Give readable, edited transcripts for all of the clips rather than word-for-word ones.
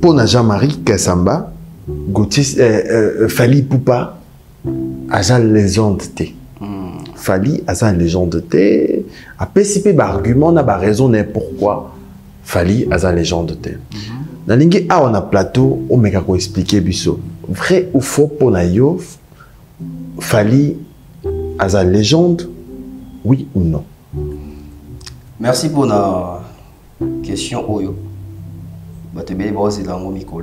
Pona Jean-Marie Kassamba, Fally Ipupa, Aja légende té. Fally Aja légende té. Après, si peu d'arguments, on a raison pourquoi Fally Aja légende té. Dans l'ingi on a plateau, on m'a expliqué biso. Vrai ou faux pour naïo, Fally Aja légende, oui ou non? Merci pour la question Oyo. Batebele Bose dans mon micro.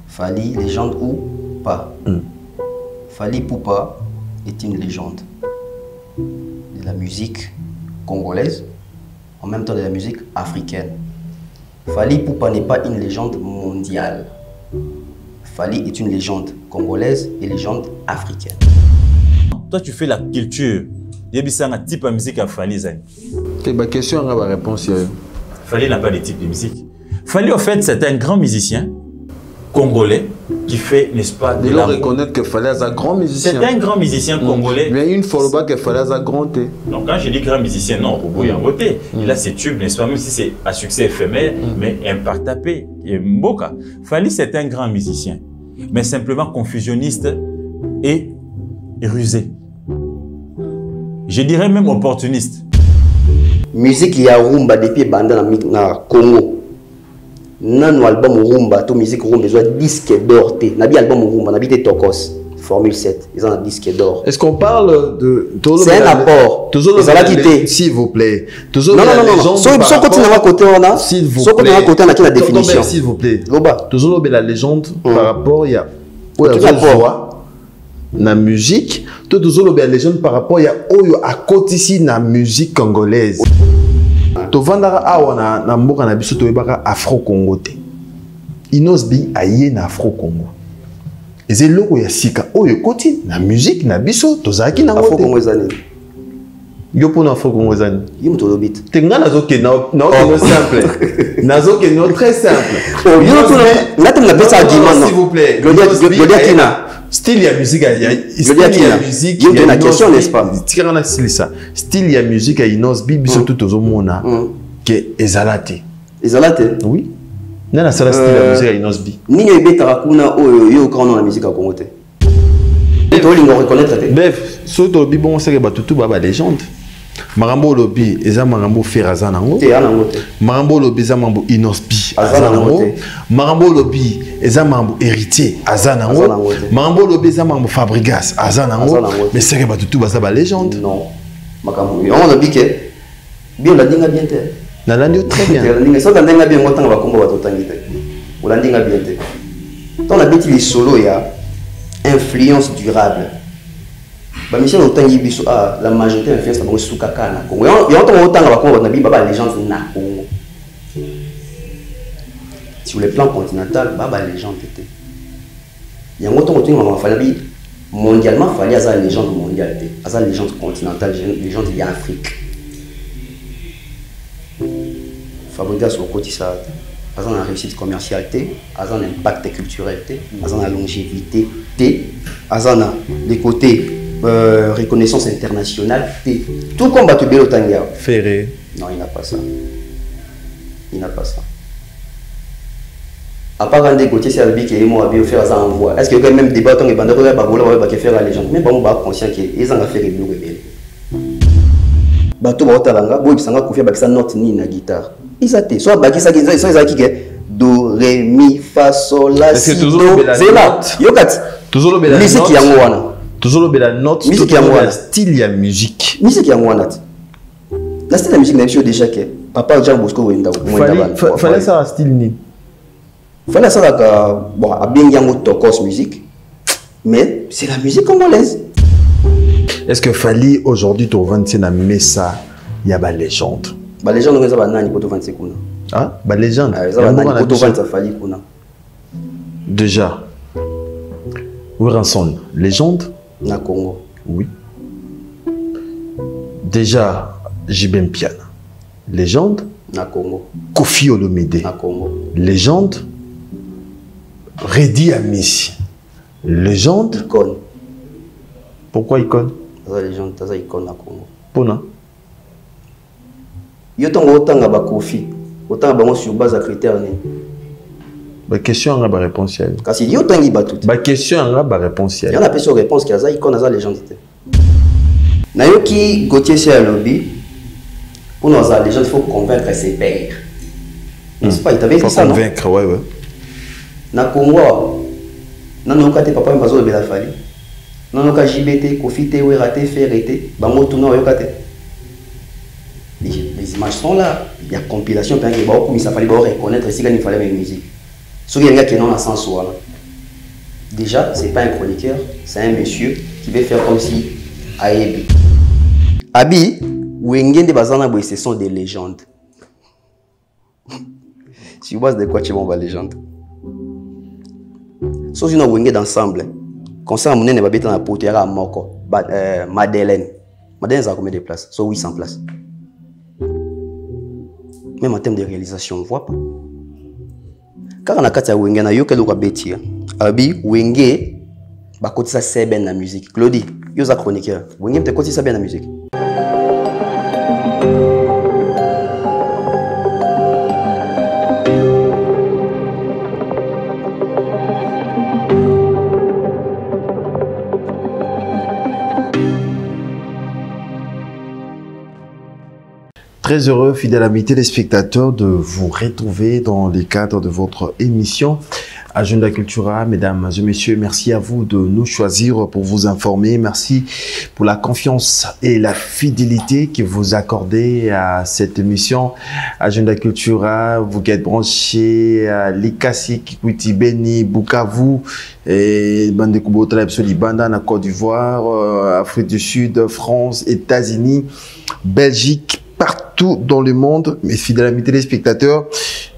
Fally légende ou pas? Fally Ipupa est une légende de la musique congolaise, en même temps de la musique africaine. Fally Ipupa n'est pas une légende mondiale. Fally est une légende congolaise et légende africaine. Toi, tu fais la culture. Il y a un type de musique à Fally. Ma question a la réponse. Fally n'a pas de type de musique. Fally, en fait, c'est un grand musicien congolais qui fait, n'est-ce pas, de la reconnaître que Fally est un grand musicien. C'est un grand musicien congolais. Mais une fois pas que Fally est un grand thé. Donc quand je dis grand musicien, non, au bout il y a un côté. Il a ses tubes, n'est-ce pas, même si c'est à succès éphémère, mais impartapé. Mboka. Fally, c'est un grand musicien, mais simplement confusionniste et rusé. Je dirais même opportuniste. Musique ya rumba depuis banda na Congo. Nano album rumba, to musique rumba, ils ont disque d'or. Nabi album rumba, nabi te tokos. Formule 7, ils ont un disque d'or. Est-ce qu'on parle de... C'est un apport. S'il vous plaît. Non. Sans continuer à côté, on a. S'il vous plaît. Sans continuer à côté, on a qui la définition. S'il vous plaît. Loba. Toujours la légende par rapport, il y a... La musique, toujours la légende par rapport, il y a à côté ici la musique congolaise. To vandara awa na mboka na biso to yebaka afro-congo te. Inosbi aye na afro-congo. Eze loko ya sika oyo koti na musique na biso tozaki na afro-congo ezani. Yo pona afro-congo ezani. Yo mtolobit. Tenga nazoke na simple. Nazoke no très simple. Yo to na tem na pesa argument. S'il vous plaît. Glodia Kina. Style ya musique musique. Il y a une question, n'est-ce pas? Style ya musique à Inosbi biso tout ozomona que ezalate. Ezalate? Oui. Nana sala style ya musique à Inosbi. Ninyo ebetaka kuna oyo yo kana na musique à Congo te. To lingo reconnaître te. Bref, so to bi bon c'est que batutu baba légende. Marambo lobi eza marambo feraza nango. Te nango te. Marambo lobi eza mambo Inosbi azana nango. Marambo lobi eza mambo héritier azana nango. Marambo lobi eza mambo Fabrigas azana nango. Mais c'est que batutu basa ba légende. Non. Makambo on a biké. Bien la dinga bien te. Na landio très bien. La dinga so la dinga bien ngotanga bakombo batotangi te. La dinga bien te. Dans la bêtise les solo ya influence durable. Bah Michel Otangi biso la majorité influence na suka kana Congo. Ya on otanga bakombo na biba ba légende na Congo. Sur le plan continental, baba légende était. Il y a un autre truc Fally mondialement Fally a une légende mondiale, a une légende continentale, légende de l'Afrique. Fabrigas au côté ça, a une réussite commerciale, a un impact culturel, a une longévité, a les côtés reconnaissance internationale, tout comme Batubelo Tanga. Ferré. Non, il n'a pas ça. Il n'a pas ça. À part quand des côtés, c'est Albi qui est moi à faire ça en voix. Est-ce que quand même débat tant que bande de bagola va faire la légende, mais bon, on va conscient qu'ils ont fait les blue rebelles. Bateau Batalanga, boy, ça va confier avec sa note ni na guitare. Ils ont soit bakisa qui sont ils qui do ré mi fa sol la si do. C'est là. Yokat. Toujours le bel musique qui wana. Toujours le bel note. Musique qui wana. Style ya musique. Musique qui wana. La style de musique n'a déjà que papa Jean Bosco Wenda. Fallait ça style ni. Fallait ça que bon a bien yango tokos musique. Mais c'est la musique congolaise. Est-ce que Fally aujourd'hui tu vends na messa il y a ba légende. Ba légende on va nani poto 25 kuna. Ah, ba légende. Ça va nani poto 25 Fally kuna. Déjà. Wiranson, légende na Congo. Oui. Déjà Jibem Piana. Légende na Congo. Kofi Olomide. Na Congo. Légende Redi Amissi. Légende Icône. Pourquoi icône? La légende, c'est icône na Congo. Pona. Yo tango otanga ba Kofi, otanga bango sur base à critères ni. Ba question nga ba réponse ya. Kasi yo tangi batut. Ba question nga ba réponse ya. Il y a une question réponse qui a ça icône à légende. Nayoki Gauthier c'est un lobby. Pour nous les gens il faut convaincre ses pairs. N'est-ce pas, il t'avait dit ça non? Convaincre, ouais. Na Congo, na noka te papa mbazo bela fali. Na noka JBT, Kofite, Werate, Ferrete, bango tout non yoka te. Les images sont là, il y a compilation puis il faut ça fallait reconnaître si il fallait la musique. Ce qui est gars qui non dans sens là. Déjà, c'est pas un chroniqueur, c'est un monsieur qui veut faire comme si Ayebi. Abi, Wengende Bazana Boy, ce sont des légendes. Si vous voyez de quoi tu vas légende. So si nous Wengende ensemble, concert à Mounene Babeta na Potiera à Moko, Madeleine. Madeleine a combien de places? So 800 places. Même en termes de réalisation, on ne voit pas. Car on a quatre Wenge na yo kelo ka beti. Abi Wenge ba kotisa seben na musique. Claudie, yo za chroniqueur. Wenge te kotisa bien na musique. Très heureux, fidèles amis téléspectateurs, de vous retrouver dans le cadre de votre émission Agenda Cultura. Mesdames et messieurs, merci à vous de nous choisir pour vous informer. Merci pour la confiance et la fidélité que vous accordez à cette émission Agenda Cultura. Vous êtes branchés à Likasi, Kikwiti, Beni, Bukavu, et Bande Kubotra, Banda, na Côte d'Ivoire, Afrique du Sud, France, États-Unis, Belgique, partout dans le monde. Mes fidèles amis téléspectateurs,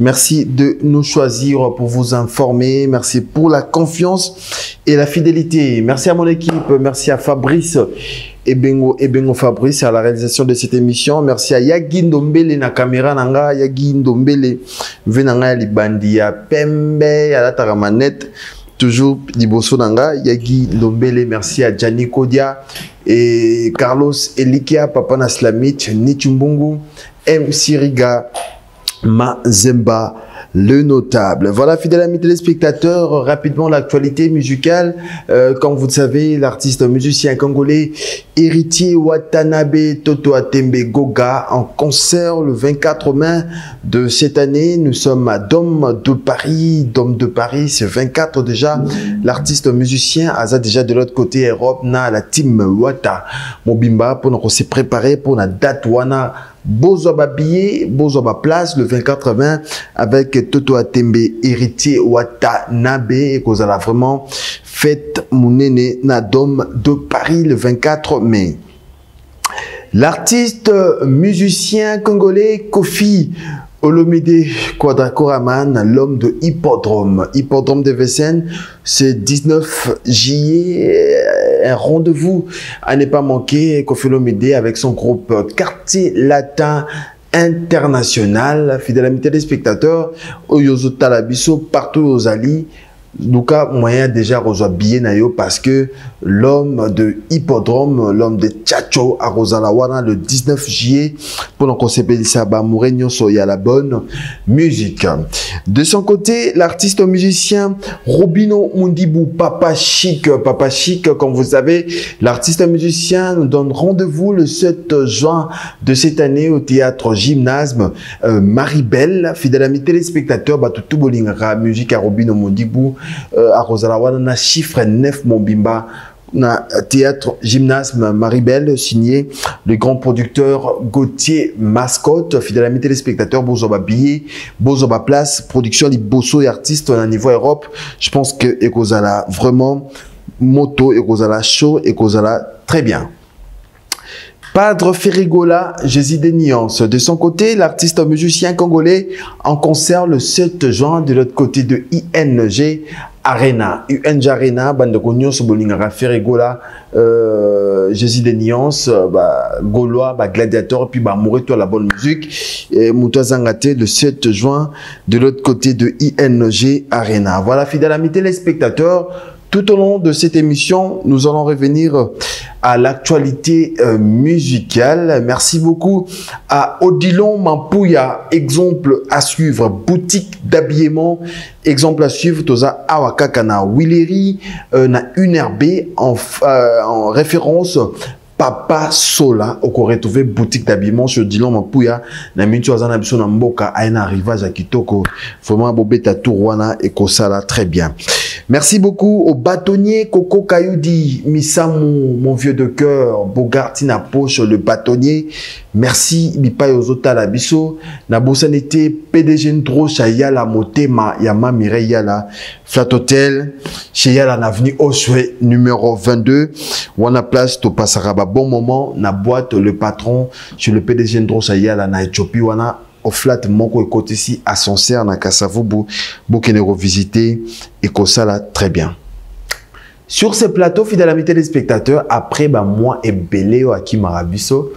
merci de nous choisir pour vous informer. Merci pour la confiance et la fidélité. Merci à mon équipe. Merci à Fabrice Ebengo Fabrice à la réalisation de cette émission. Merci à Yagi Ndombele na caméra nanga. Yagi Ndombele venanga libandi ya pembe à la taramanette. Toujours Liboso Nanga, Yagi Ndombele, merci à Gianni Kodia et Carlos Elikia, Papa Naslamit, Nichumbungu, M. Siriga, Mazemba, le notable. Voilà, fidèles amis téléspectateurs, rapidement l'actualité musicale. Comme vous le savez, l'artiste musicien congolais Héritier Watanabe Toto Atembe Goga en concert le 24 mai de cette année. Nous sommes à Dôme de Paris. Dôme de Paris, c'est 24 déjà. L'artiste musicien a déjà de l'autre côté Europe, na la team Wata Mobimba pour nous se préparer pour la date Wana. Bozoba billet, Bozoba place le 24 mai avec Toto Atembe Héritier Watanabe et qu'on a vraiment fête Mounene na Dôme de Paris le 24 mai. L'artiste musicien congolais Kofi Olomide Quadracoraman, l'homme de Hippodrome. Hippodrome de Vessen, c'est 19 juillet. Un rendez-vous à ne pas manquer. Kofi Olomide avec son groupe Quartier Latin International. Fidèles amis téléspectateurs, Oyozo Talabiso, partout aux alliés. Luka moyen déjà reçoit billet nayo parce que l'homme de Hippodrome, l'homme de Tchacho à Rosalawana le 19 juillet pour qu'on s'appelle ça Mourenyo Soya la bonne musique. De son côté, l'artiste musicien Robino Mundibu Papa Chic, comme vous savez, l'artiste musicien nous donne rendez-vous le 7 juin de cette année au théâtre Gymnasme Maribel. Fidèle ami téléspectateur, tout bolingara musique à Robino Mundibu à Rosalawana na chiffre 9 Mombimba na théâtre Gymnasme Maribel signé le grand producteur Gauthier Mascotte. Fidèle ami téléspectateur, Bozoba billet, Bozoba place, production Liboso et artistes à niveau Europe. Je pense que Ekozala vraiment moto, Ekozala show, Ekozala très bien. Padre Ferrigola, Jésus des nuances. De son côté, l'artiste musicien congolais en concert le 7 juin de l'autre côté de ING Arena. ING Arena, bande Gognon, Sobolingara, Ferrigola, Jésus des nuances, Gaulois, Gladiateur, puis mourir toi la bonne musique. Et Moutazangate le 7 juin de l'autre côté de ING Arena. Voilà, fidèles amis téléspectateurs. Tout au long de cette émission, nous allons revenir à l'actualité musicale. Merci beaucoup à Odilon Mampouya, exemple à suivre, boutique d'habillement, exemple à suivre, toza Awakaka na Willery, na UNRB en référence Papa Sola, au retrouver boutique d'habillement sur Odilon Mampouya, na mintu azana biso na mboka, aina arrivage à Kitoko, vraiment bobeta tourwana et kosala très bien. Merci beaucoup au bâtonnier Coco Kayoudi, Misamou, mon vieux de cœur, Bogartina Poche, le bâtonnier. Merci, Bipa Yozota Labiso, Nabosanete, PDG Ndro, Chayala Motema, Yama Mireille Yala, Flat Hotel, Chayala Naveni Oswe, numéro 22. Wana place, to passera bon moment, na boîte, le patron, chez le PDG Ndro, Chayala, na Ethiopie, wana. Au flat moko écoute ici ascenseur na Kasavubu bokene revisiter et ça très bien. Sur ce plateau, fidèle ami téléspectateurs, après moi et Beléo Aki Marabiso,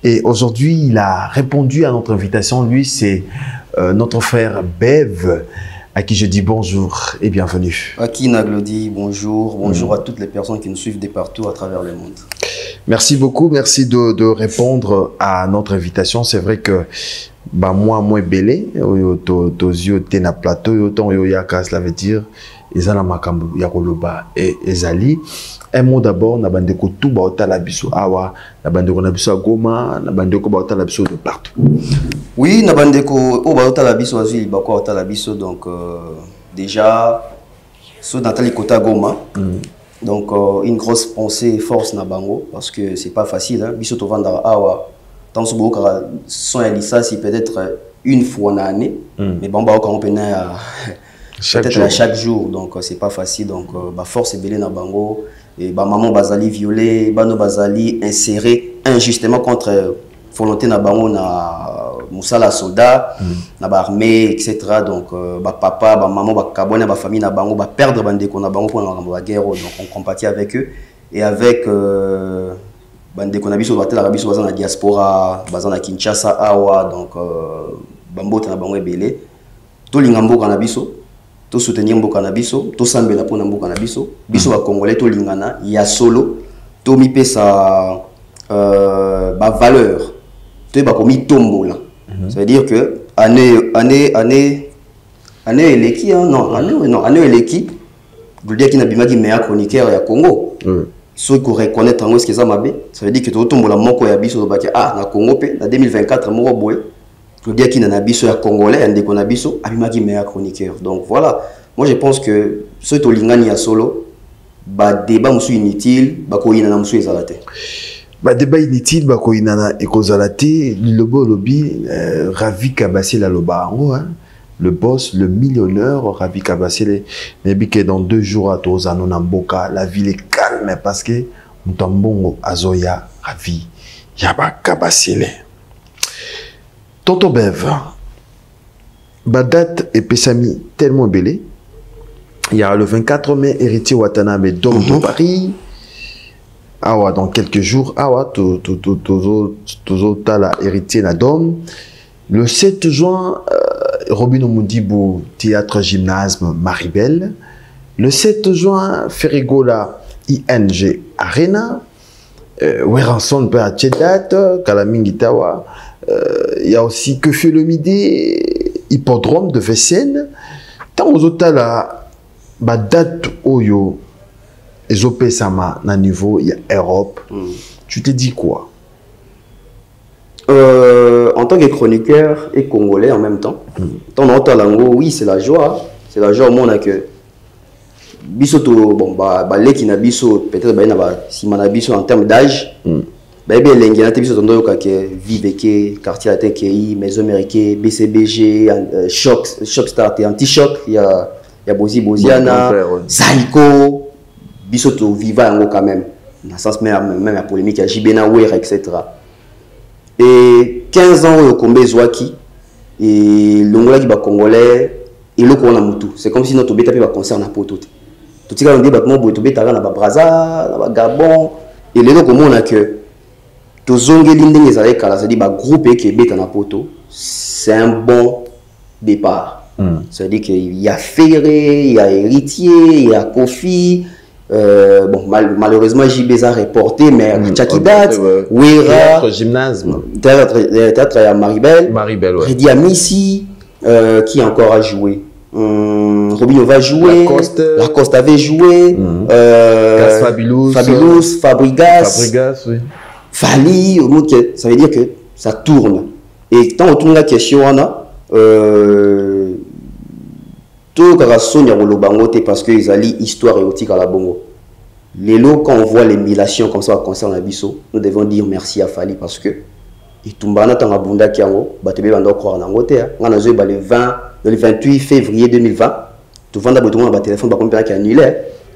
et aujourd'hui il a répondu à notre invitation. Lui c'est notre frère Bev, à qui je dis bonjour et bienvenue. Aki Naglodi, bonjour, bonjour à toutes les personnes qui nous suivent de partout à travers le monde. Merci beaucoup, merci de répondre à notre invitation. C'est vrai que bah moi belé to yeux na plateau autant yaka, cela veut dire ezala makambo ya koloba et ezali un mot d'abord na bandeko tout ba otala biso awa na bandeko na biso Goma na bandeko ba otala biso de partout. Oui, na bandeko o ba otala biso azui ba ko otala biso donc déjà so Nathalie Kota Goma. Donc une grosse pensée et force na bango parce que c'est pas facile hein biso to vendre awa. Tant que son licence peut-être une fois en année, mais bon, on peut peut-être à chaque jour, donc c'est pas facile. Donc, force est belée dans bango et maman bazali violé, bano bazali inséré injustement contre volonté na bango na musala soldat, na armée, etc. Donc, papa, maman, kabona, famille na bango, perdre bandeko na bango pour la guerre. Donc, on compatit avec eux et avec bande qu'on a vu sur l'Arabie sur la diaspora, basant à Kinshasa, Awa, donc bambo na bango ebele. To lingambo kanabiso, to soutenir mbo kanabiso, to sambela pona mbo kanabiso, biso ba congolais to lingana, ya solo, to mi pesa ba valeur, to ba komi tombola. Ça veut dire que année eleki année eleki, vous dire qu'il n'a bimaki meilleur chroniqueur ya Congo. Ceux qui reconnaissent ce que ça m'a dit, ça veut dire que tout le monde a dit na Congo en 2024 mo boy. Je veux dire qu'il y a un biso congolais, un décon biso, abimaki meilleur chroniqueur. Donc voilà, moi je pense que ce to lingani ya solo, ba débat musu inutile, ba ko inana musu ezalate. Ba débat inutile, ba ko inana ekozalate, lobo lobi Ravi Kabassi la loba en hein. Le boss, le millionnaire, Ravi Kabassi, mais que dans 2 jours à Tozano Namboka, la ville est calme parce que Mutambongo Azoya Ravi Yaba Kabassi. Tonton Bev, Badat et Pessami tellement belé. Il y a le 24 mai, héritier Watanabe d'homme de Paris. Awa, dans quelques jours, Awa, Tozo Tala, héritier Nadom. Le 7 juin, Robin Omoudibou, théâtre gymnasme Maribel. Le 7 juin, Ferrigola, ING Arena. Weranson Père Tchedat, Kalamingitawa. Il y a aussi Que fait le midi, hippodrome de Vessen. Tant aux autres là, date Oyo, Ezopé Sama, na niveau, il y a Europe. Tu te dis quoi? En tant que chroniqueur et congolais en même temps, dans notre langue, oui, c'est la joie. C'est la joie au monde que Bisoto, bon, les qui n'habitent peut-être si mon habitent en termes d'âge, bébé l'engagement biso tondo que Viveke, quartier ATKI, maison américaine, BCBG, choc start et anti-choc, il y a Boziana, Saiko, Bisoto viva quand même, dans le sens même la polémique, il y a Jibena Wer, etc. Et 15 ans au Kombe Zouaki, et l'ongola qui va congolais, et le qu'on a moutou. C'est comme si notre bêta va concerne un poteau. Tout ce qu'on dit, bah, mon bêta là, na Brazza, na Gabon, et les locaux on a que tout zongue l'indé les avec là, c'est-à-dire bah groupe qui bêta na poto, c'est un bon départ. C'est-à-dire qu'il y a Ferré, il y a Héritier, il y a Kofi. Bon, malheureusement, JB a reporté, mais Tchakidat, Ouera, Théâtre Gymnase. Théâtre à Maribel, Maribel, ouais. Redi Amissi, qui encore a joué. Robinho va jouer, Lacoste avait joué, Fabulous, Fabregas, oui. Fali, ça veut dire que ça tourne. Et quand on tourne la question, on a tout parce qu'ils allient histoire érotique à la bongo. Les lots, quand on voit l'émulation comme ça concernant Abisso, nous devons dire merci à Fali parce que et Tumbana Tangabunda Kiango, Batebe Bando croire en Angleterre, on a le 28 février 2020, tout le monde a un téléphone qui est annulé.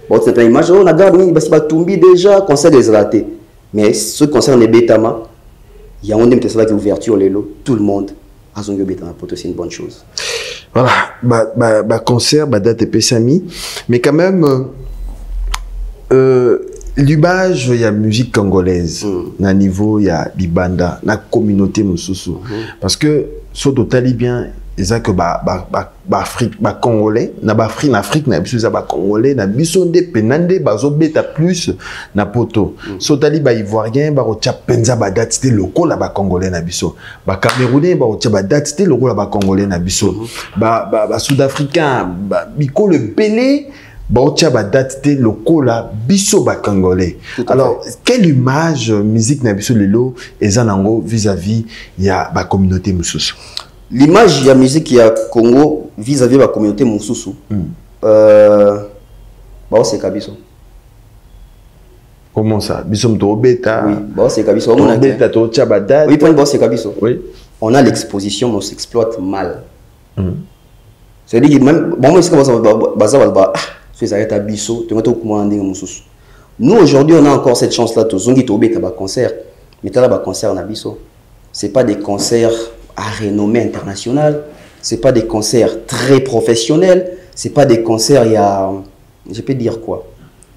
Bon, c'est une image, on a gardé, parce que Tumbi déjà, concert des ratés. Mais ce concert est Betama, il y a un des qui ouverture les lots, tout le monde a son Betama, c'est une bonne chose. Voilà, concert, date et Pessami, mais quand même, l'image, il y a musique congolaise, na niveau, il y a Libanda, la communauté Moussoussou. Parce que, ce total bien, ils ont que Afrique, Congolais, na Afrique, na biso ba Congolais, na biso de penande, bazo beta plus na poto. So tali Ivoirien, rocha penza date c'était local la Congolais na biso. Camerounais, rocha date c'était local la Congolais na biso. Sud-Africain, biko le Bénin, rocha date c'était local la biso Congolais. Alors, quelle image musique na biso lelo ezanango vis-à-vis ya communauté Moussoussou? L'image de la musique qui a Congo vis-à-vis de la communauté Moussoussou, c'est Kabiso. Comment ça? Bisom to beta. Oui, c'est Kabiso. On a beta to tchabada. Oui, c'est Kabiso. Oui. On a l'exposition, mais on s'exploite mal. C'est-à-dire que même, bon, moi, c'est comme ça, nous, aujourd'hui, on a encore cette chance-là, tout zongi to beta concert, mais là, concert en Abisso. C'est pas des concerts à renommée internationale, c'est pas des concerts très professionnels, c'est pas des concerts, il y a, je peux dire quoi,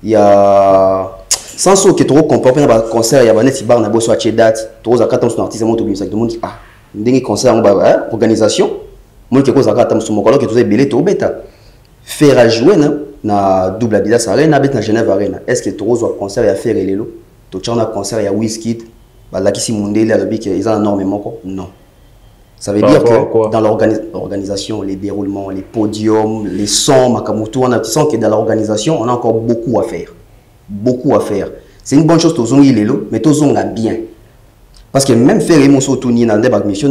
il y a, sans ce que tu comprends dans un concert, il y a des bar na bosso à date, tu as quatre son artiste, moi tout le monde dit ah, des concerts en organisation, moi qui cause à quatre son mot, alors que tu as belé tout bêta, faire à jouer na double Adidas Arena, na Genève Arena, est-ce que tu as un concert il y a faire les lots, tu as un concert il y a Wizkid, là qui s'y monte là le bic ils ont énormément non. Ça veut dire que dans l'organisation, les déroulements, les podiums, les sons, Makamutu, on a l'impression que dans l'organisation, on a encore beaucoup à faire. Beaucoup à faire. C'est une bonne chose, tous les lots, mais tous on a bien. Parce que même faire les mots tourner dans le débat de mission,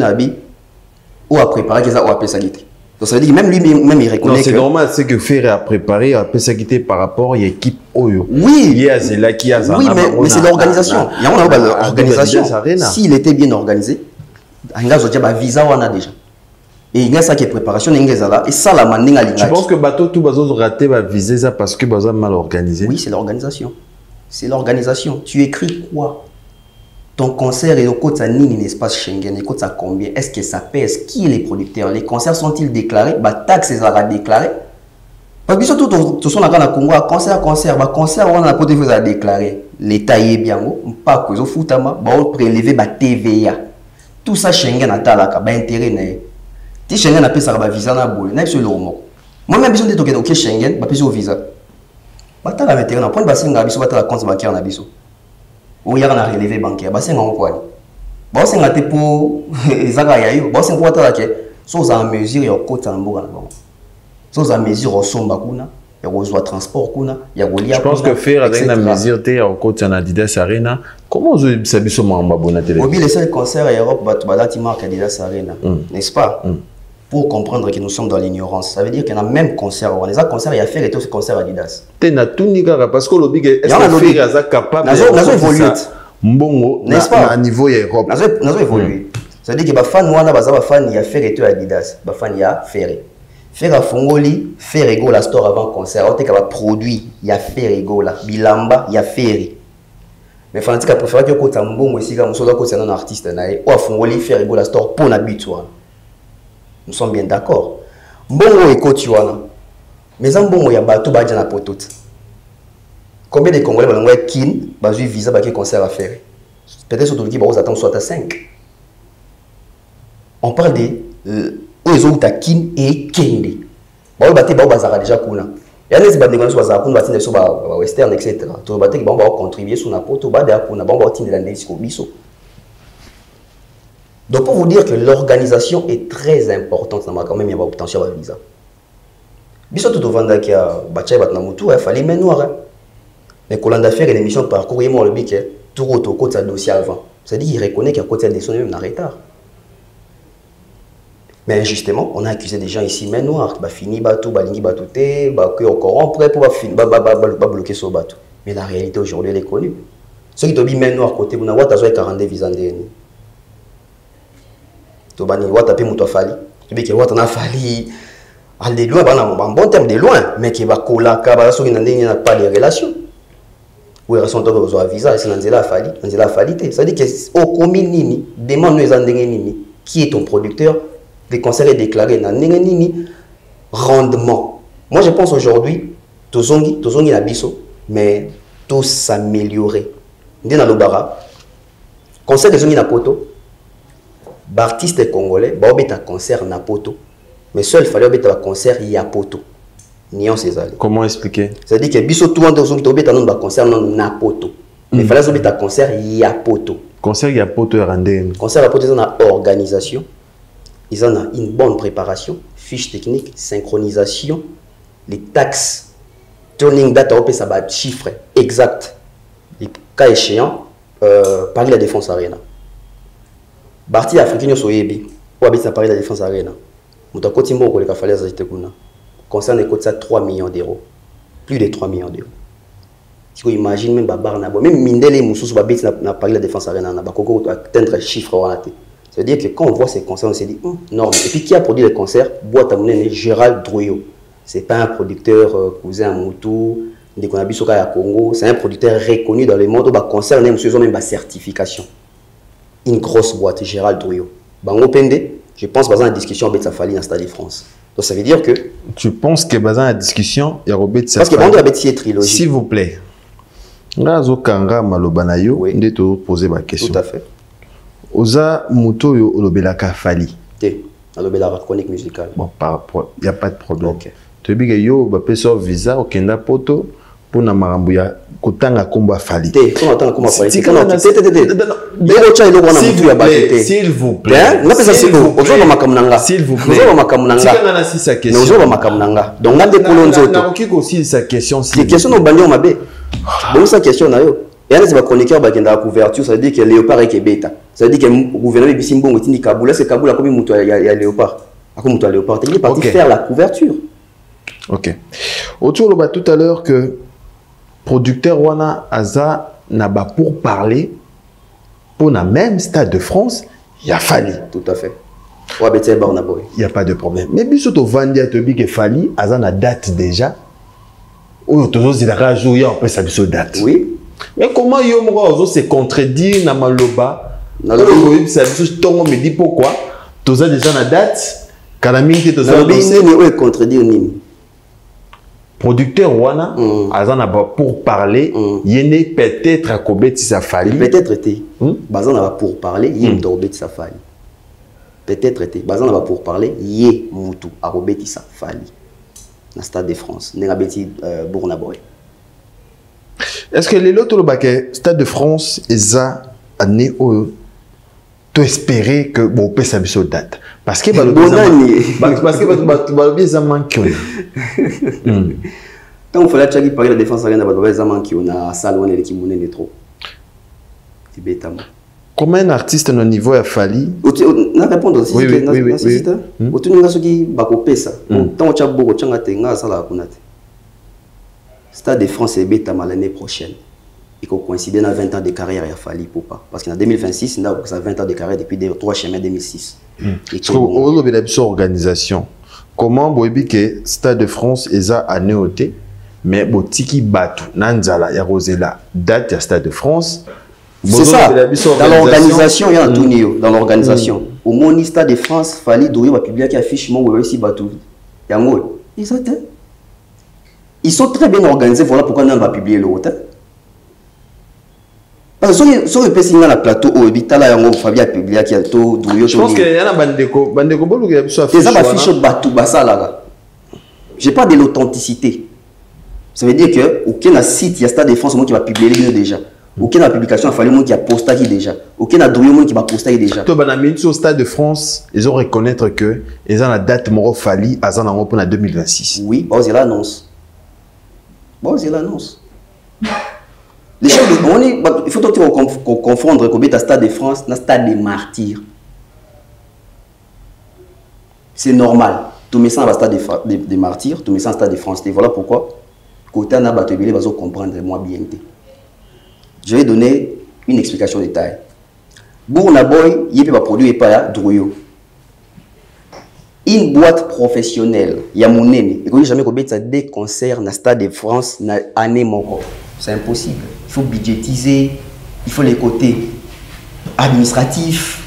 ou à préparer, qu'ils ont appelé ça guité. Donc ça veut dire que même lui-même, il reconnaît que... c'est normal, c'est que faire à préparer, appelé ça guité par rapport à l'équipe Oyo. Oui. Il y a là qui a oui, mais c'est l'organisation. Il y a l'organisation. S'il était bien organisé, il y a un visa déjà. Et il y a ça qui est préparation, et ça la manière à tu penses que bateau tout bateau raté va viser ça parce que bateau mal organisé? Oui, c'est l'organisation. C'est l'organisation. Tu écris quoi? Ton concert est au côté de un espace Schengen, il coûte ça combien? Est-ce que ça pèse? Qui est les producteurs? Les concerts sont-ils déclarés? Taxes sont déclarées? Parce que surtout, tout ce qu'on a Congo, concert, on a pas de déclarer. L'État est bien, pas que vous foutez, vous prélever TVA. Tout ça, Schengen a intérêt. Si Schengen a ça visa, moi-même, je suis OK Schengen, je suis visa. Je suis intérêt. Pour le bassin, je suis un compte bancaire. Où il y a un relevé bancaire. Je suis un quoi? Je suis un pour les agayaïs. Je suis un quoi? Sans en mesure, il y a un côté en bourg. Sans en mesure, il y a un transport. Je pense que faire avec la mesure, il y a un côté en Adidas Arena. Comment vous savez ce moment à la télé? Oui, les seuls concerts en Europe, il marque Adidas Arena. N'est-ce pas? Pour comprendre que nous sommes dans l'ignorance. Ça veut dire qu'il y a même concert. On a concert, il y a fait et tout ce concert Adidas. Tu as tout nigara parce que l'obig est capable de évoluer. Mbongo, n'est-ce pas? À niveau Europe. Nous avons évolué. Ça veut dire que les fans, il y a fait et tout Adidas. Les fans, il y a fait. Faire à Fongoli, faire égaux la store avant concert. On a produit, il y a faire égaux la Bilamba, il y a faire. Mais fanatique a préféré que côté Mbongo ici, comme ça, côté un artiste, ou à Fongoli, faire égaux la store pour l'habitude. Nous sommes bien d'accord. Mbongo et Kotiwana. Mais en Mbongo, il y a bateau badja na potot. Combien de Congolais vont avoir kin, bazu visa, baké concert à faire? Peut-être sur tout le qui va attendre soit à 5. On parle des ils ont takin et kende. Bon baté ba bazara déjà kuna. Ya les ba négocier bazara kuna batin so ba western etc. To baté ba contribuer sur na poto ba da kuna ba tin la ndesi ko biso. Donc pour vous dire que l'organisation est très importante, quand même il y a un potentiel à visa. Biso tout vanda qui a batché batna mutu il fallait mais noir. Mais quand on a fait une émission de parcours il le bic tout au côté de dossier avant. C'est-à-dire qu'il reconnaît qu'il y a côté des sonnées même en retard. Mais justement, on a accusé des gens ici mais noirs qui va finir bateau, balingi batouté, ba que encore prêt pour finir ba bloquer ce bateau. Mais la réalité aujourd'hui elle est connue. Ceux qui te disent mais noir côté vous n'avez pas 42 visas ndeni. To bani wata pe muto fali to be ke wata na fali al de loin bana en bon terme de loin mais qui va cola ka ba so ki ndenge na pas de relation ou relation to ko zo visa c'est nzela fali te ça dit que au commune nini demande nous ndenge nini qui est ton producteur les concerts est déclaré na ndenge nini rendement. Moi je pense aujourd'hui tozongi na biso mais tout s'améliorer ndena lobara concert de zongi na poto. Artistes congolais, bah un concert na poto, mais seul il fallait un concert y a poto. Nion César. Comment expliquer? C'est-à-dire que biso tout le monde qui a un concert na poto, mais il fallait un concert y a poto. Concert y a poto rendez. Concert à poto ils ont une organisation, ils ont une bonne préparation, fiche technique, synchronisation, les taxes, turning data op ça va chiffre exact. Les cas échéants, Paris la Défense Arena. Parti africain so yebi ou habite à Paris la Défense Arena. Muta kotimbo ko le ka fallait ajouter kuna. Concerne coûte ça 3 millions d'euros. Plus de 3 millions d'euros. Si vous imaginez même babar na même mindele mususu ba bit na Paris la Défense Arena na ba koko atteindre chiffre wana te. Ça veut dire que quand on voit ces concerts on se dit norme. Et puis qui a produit les concerts? Boîte à monnaie Gérald Drouillot. C'est pas un producteur cousin à Moutou, de Konabisoka à Congo, c'est un producteur reconnu dans le monde ba concert même ils ont même ba certification. Une grosse boîte, Gérald Drouillot. Bango Pende, je pense que la discussion avec Safali dans le Stade de France. Donc ça veut dire que... Tu penses que dans la discussion, il y a Robert Safali? Parce que Bango a une trilogie. S'il vous plaît. Razo Kanga Malobanayo, oui. Je vais poser ma question. Tout à fait. Oza Muto yo Olobelaka Fali. Té, Olobelaka chronique musicale. Bon, il n'y a pas de problème. Ok. Tu dis que yo, bah, peso visa, okenda poto, pour na marambuya. Kotanga komba Fali. S'il vous plaît. Tout à l'heure que producteur wana aza naba pour parler pour la même Stade de France, il y a Fali. Tout à fait. Il n'y a pas de problème. Mais biso to vandi a tobi que Fali aza na date déjà. Ou to zo zilaka jour ya après sa biso date. Oui. Mais comment yo moko ozo se contredire na maloba? Na lobi sa biso tongo me dit pourquoi? Toza déjà na date. Kalamite toza ni contredire nini? Producteur wana azana pour parler yene peut-être à Kobeti Safali peut-être été bazana pour parler yene Kobeti Safali peut-être été bazana pour parler yé mutu à Kobeti Safali na Stade de France ngabeti Bournaboy. Est-ce que les loto le Stade de France eza année au to espérer que bon peut sa biso date parce que parce que bien ça manque. Quand on fallait chaque parler la défense arena ba za manque on a salon et qui monnaie trop. C'est bêta. Comment un artiste au niveau a Fali na répondre aussi oui. Autour de ce qui ba ko pesa. Tant on chabo ko changa tenga sala kunate. Stade de France est bêta l'année prochaine. Il faut coïncider dans 20 ans de carrière à Fali pour pas. Parce qu'en 2026, il a 20 ans de carrière depuis 3 chemins 2006. Au de la organisation, comment vous avez que Stade de France est à néoté, mais Botiki Batu, Nanzala, Yarosela, date à Stade de France. C'est ça. Dans l'organisation, il y a un tout dans l'organisation. Au moins, Stade de France, Fali Douyo va publier qui affiche mon aussi Batu. Ils sont très bien organisés, voilà pourquoi on va publier le hôtel. Parce que si on peut signer la plateau au Bitala yango Fabien publié qui a tout douillot. Je pense qu'il y a un bandeko bolo qui a besoin de faire. C'est ça ma fiche batou basala. J'ai pas de l'authenticité. Ça veut dire que aucun site il y a Stade de France qui va publier les déjà. Aucune publication a fallu moi qui a posté déjà. Aucun douillot qui va poster déjà. Toi banami sur Stade de France, ils ont reconnaître que ils ont la date moro Fally à Zan pour la 2026. Oui, bon c'est l'annonce. Bon c'est l'annonce. Les choses, il faut confondre le Stade de France et le Stade des Martyrs. C'est normal. Tout le monde Stade des Martyrs, tout le monde Stade de France. Et voilà pourquoi, côté on a battu, va comprendre moi bien. Je vais donner une explication détaillée. Bourna Boy, il peut produire pas Drouyo. Une boîte professionnelle, il y a mon nez. Et jamais ça des concerts dans le Stade de France dans l'année mon. C'est impossible. Il faut budgétiser, il faut les côtés administratifs.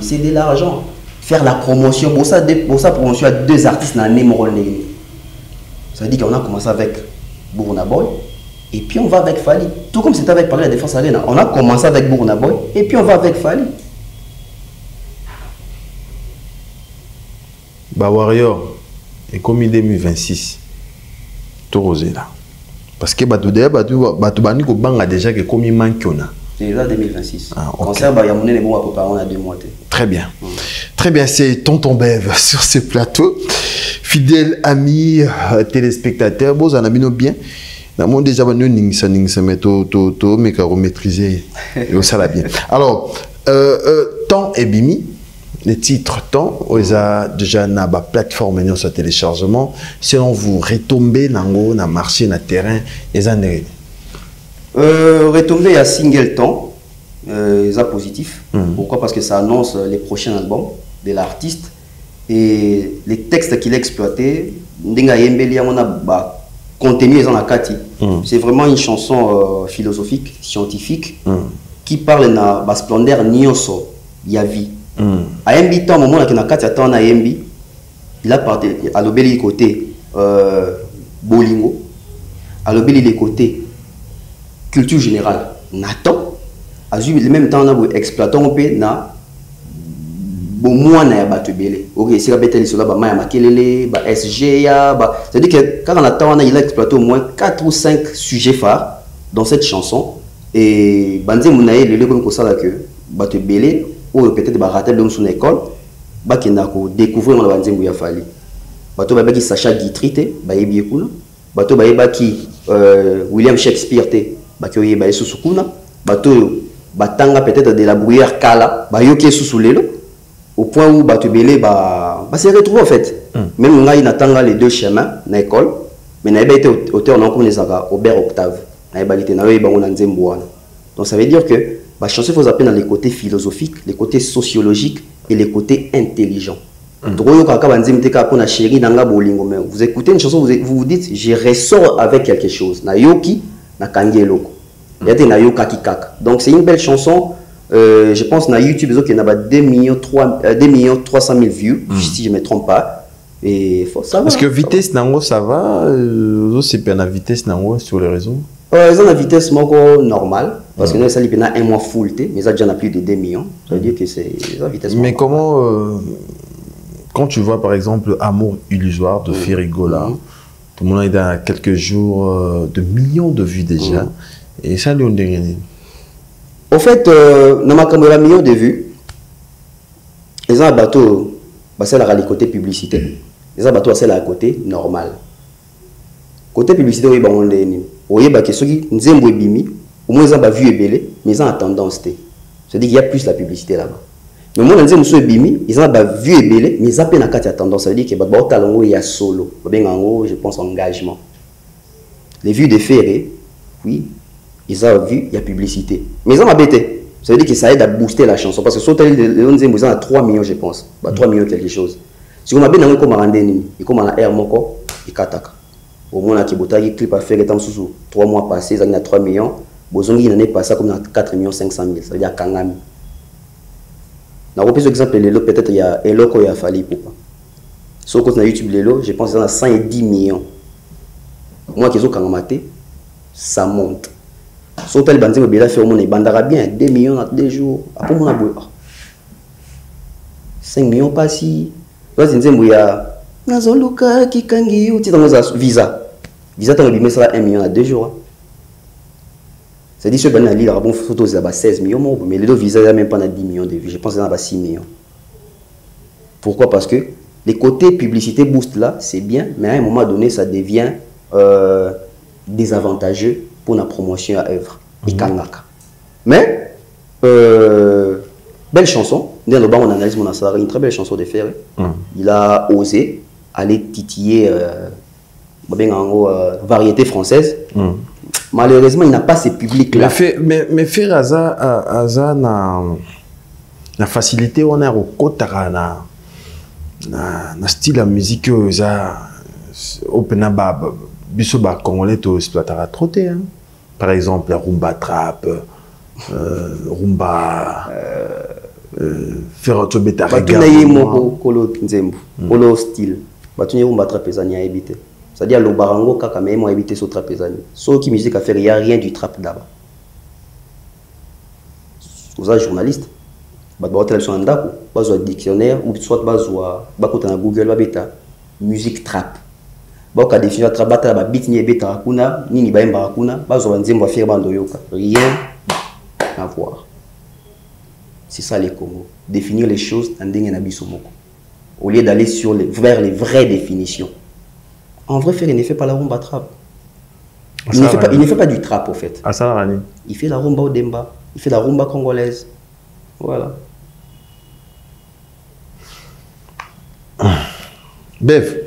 C'est de l'argent. Faire la promotion. Pour ça, promotion à 2 artistes dans l'année. Ça veut dire qu'on a commencé avec Burna Boy et puis on va avec Fally. Tout comme c'était avec Parler la Défense Arena. On a commencé avec Burna Boy et puis on va avec Fally. Bah Warrior, et comme 2026, tout rosé là. Parce que Batoubani a déjà que comme il manque on a. C'est là 2026. Ah, okay. Concert, il y a mon nez bon à préparer, on a 2 mois. Très bien. Très bien, c'est Tonton Bev sur ce plateau. Fidèles amis, téléspectateurs, bon, ça a bien. Nous déjà mais maîtriser et ça va bien. Alors, Temps et Bimi, les titres Temps, ils ont déjà une plateforme sur téléchargement. Selon vous, retombez dans le marché, dans le terrain, ils ont retomber à single Temps, c'est positif. Pourquoi? Parce que ça annonce les prochains albums de l'artiste et les textes qu'il a exploités, contenu dans la Kati. C'est vraiment une chanson philosophique, scientifique, qui parle de la splendeur nyoso yavi. À Yembi temps moment que na Kati attend na Yembi, il a parlé à l'obéli côté bolingo, à l'obéli les côtés culture générale. Nathan, à le même temps on a exploité un peu na bon moi na battu belé. Ok, si la bête est là, bah ma makelele, bah SG ya, bah c'est-à-dire que quand on attend on a il a exploité au moins 4 ou 5 sujets phares dans cette chanson et bandé munaye le comme ça là que battu belé ou peut-être bah rater dans son école, bah qui n'a ko découvrir on a bandé mouya Fally. Bato ba qui Sacha Guitry bah yebi kuna, bato ba qui William Shakespeare te bah qui yeba sous kuna, bato batanga peut-être de la bruyère kala, bah yo qui sous lelo. Au point où Bato Belé s'est retrouvé en fait. Même on a les 2 chemins dans l'école, mais on a été auteur comme les Aubert Octave. Donc ça veut dire que la chanson faut appeler dans les côtés philosophiques, les côtés sociologiques et les côtés intelligents. Vous écoutez une chanson, vous vous dites, je ressors avec quelque chose. Na yoki, na kangeloko. Donc c'est une belle chanson. Je pense que sur YouTube, il y a 2 300 000 views, si je ne me trompe pas. Et ça va. Est-ce que vitesse nango ça va? C'est bien la vitesse nango sur les réseaux? Ils ont la vitesse normale, parce que nous, ça a un mois full, mais ça déjà plus de 2 millions. Ça veut dire que c'est la vitesse mais comment, quand tu vois par exemple Amour illusoire de Firigola, tout le monde est dans quelques jours de millions de vues déjà, et ça, lui, on est. En fait, dans ma caméra million de vues, ils ont un bateau, c'est la côté publicité. Ils ont un bateau, c'est la côté normal. Côté publicité, oui, on l'a dit. Vous voyez que ceux qui nous aiment bimi, au moins ils ont vu et belé, mais ils ont tendance. C'est-à-dire qu'il y a plus la publicité là-bas. Mais moi, nous aiment bimi, ils ont vu et belé, mais ils ont peine à tendance. Ça veut dire qu'il y a solo, je pense engagement. Les vues de ferré, oui. Ils ont vu, il y a publicité. Mais ils ont embêté. Ça veut dire que ça aide à booster la chanson. Parce que sur ils ont 3 millions, je pense. 3 millions quelque chose. Si on a bien comme un il comme un air moko, il kataka. Au moins, il clip à faire 3 mois passés, ils ont 3 millions. Bozongi, il en est passé comme 4 millions 500 000. Ça veut dire Kangami. Dans le exemple, peut-être il y a Eloko, il y a Fally Poupa. Sur le YouTube, je pense qu'ils ont 110 millions. Moi, qui ont Kangamaté, ça monte. So pelle banze bela fait au monde bandara bien 2 millions en 2 jours. Après mon abou. 5 millions pas si. Vas nzembo ya nazoluka kikangi uti dans visa. Visa tant lui met ça 1 million en 2 jours. C'est dit ce ben ali la bon photo ça va 16 millions mais les deux visas là même pas 10 millions de vues. Je pense que ça va 6 millions. Pourquoi? Parce que les côtés publicité boost là, c'est bien, mais à un moment donné, ça devient désavantageux pour la promotion à œuvre. Mais, belle chanson. Dans le bas, on analyse mon ansar, une très belle chanson de Ferré. Il a osé aller titiller variété française. Malheureusement, il n'a pas ce public-là. Mais Ferré, Aza na facilité, on a au kotara na style de musique open biso ba congolais to exploitera trotter hein. Par exemple la rumba trap rumba faire to beta reggae batuna yemo kolo nzembo kolo style batuna rumba trap ezani a éviter c'est-à-dire le barango kaka mais moi éviter so trap ezani so qui musique à faire il y a rien du trap là-bas vous êtes journaliste bah télévision ndako bazwa dictionnaire ou soit bazwa bakota na Google babeta musique trap ba ka définir trap bata ba beat ni beta kuna nini ba emba kuna bazwa nzembo affaire bando yoka rien à voir. C'est ça les Congo, définir les choses en dingue na biso moko au lieu d'aller sur vers les vraies définitions. En vrai faire il ne fait pas la rumba trap. Il ne fait pas du trap au fait. Il fait la rumba au demba, il fait la rumba congolaise. Voilà. Bev,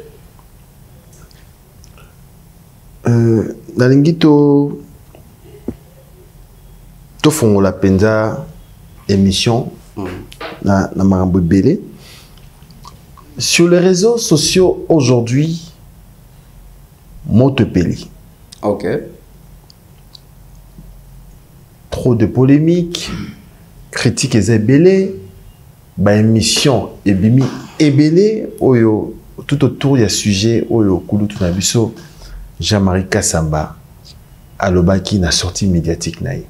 nalingi to fongola penza émission na makambo ebele sur les réseaux sociaux aujourd'hui motepeli. OK. Trop de polémiques, critiques et ebele, ba émission ebimi ebele oyo tout autour il y a sujet oyo kulutu na biso Jean-Marie Kassamba alobaki na sortie médiatique naï.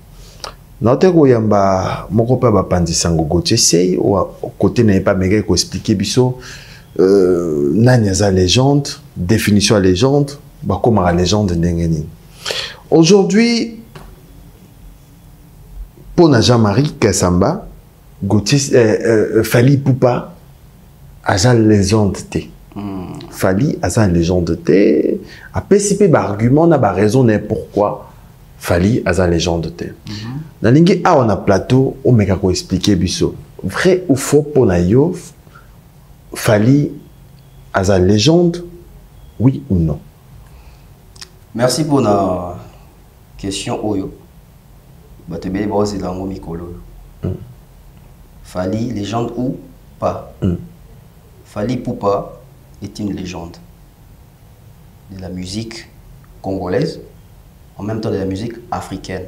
Note ko yamba moko pa ba pandisango Gauthier ou côté n'est pas méga ko expliquer biso nani za légende, définition à légende, ba comment la légende ndengeni. Aujourd'hui pour Jean-Marie Kassamba Gauthier Fally Ipupa agent légende té. Fally agent légende té a PCP ba argument na ba raison n'est pourquoi Fally agent légende té. Na lingi a on a plateau o meka ko expliquer biso vrai ou faux pour na yo Fally agent légende oui ou non. Merci pour la question oyo. Batebele ba c'est lango mikolo. Fally légende ou pas. Fally Ipupa est une légende de la musique congolaise, en même temps de la musique africaine.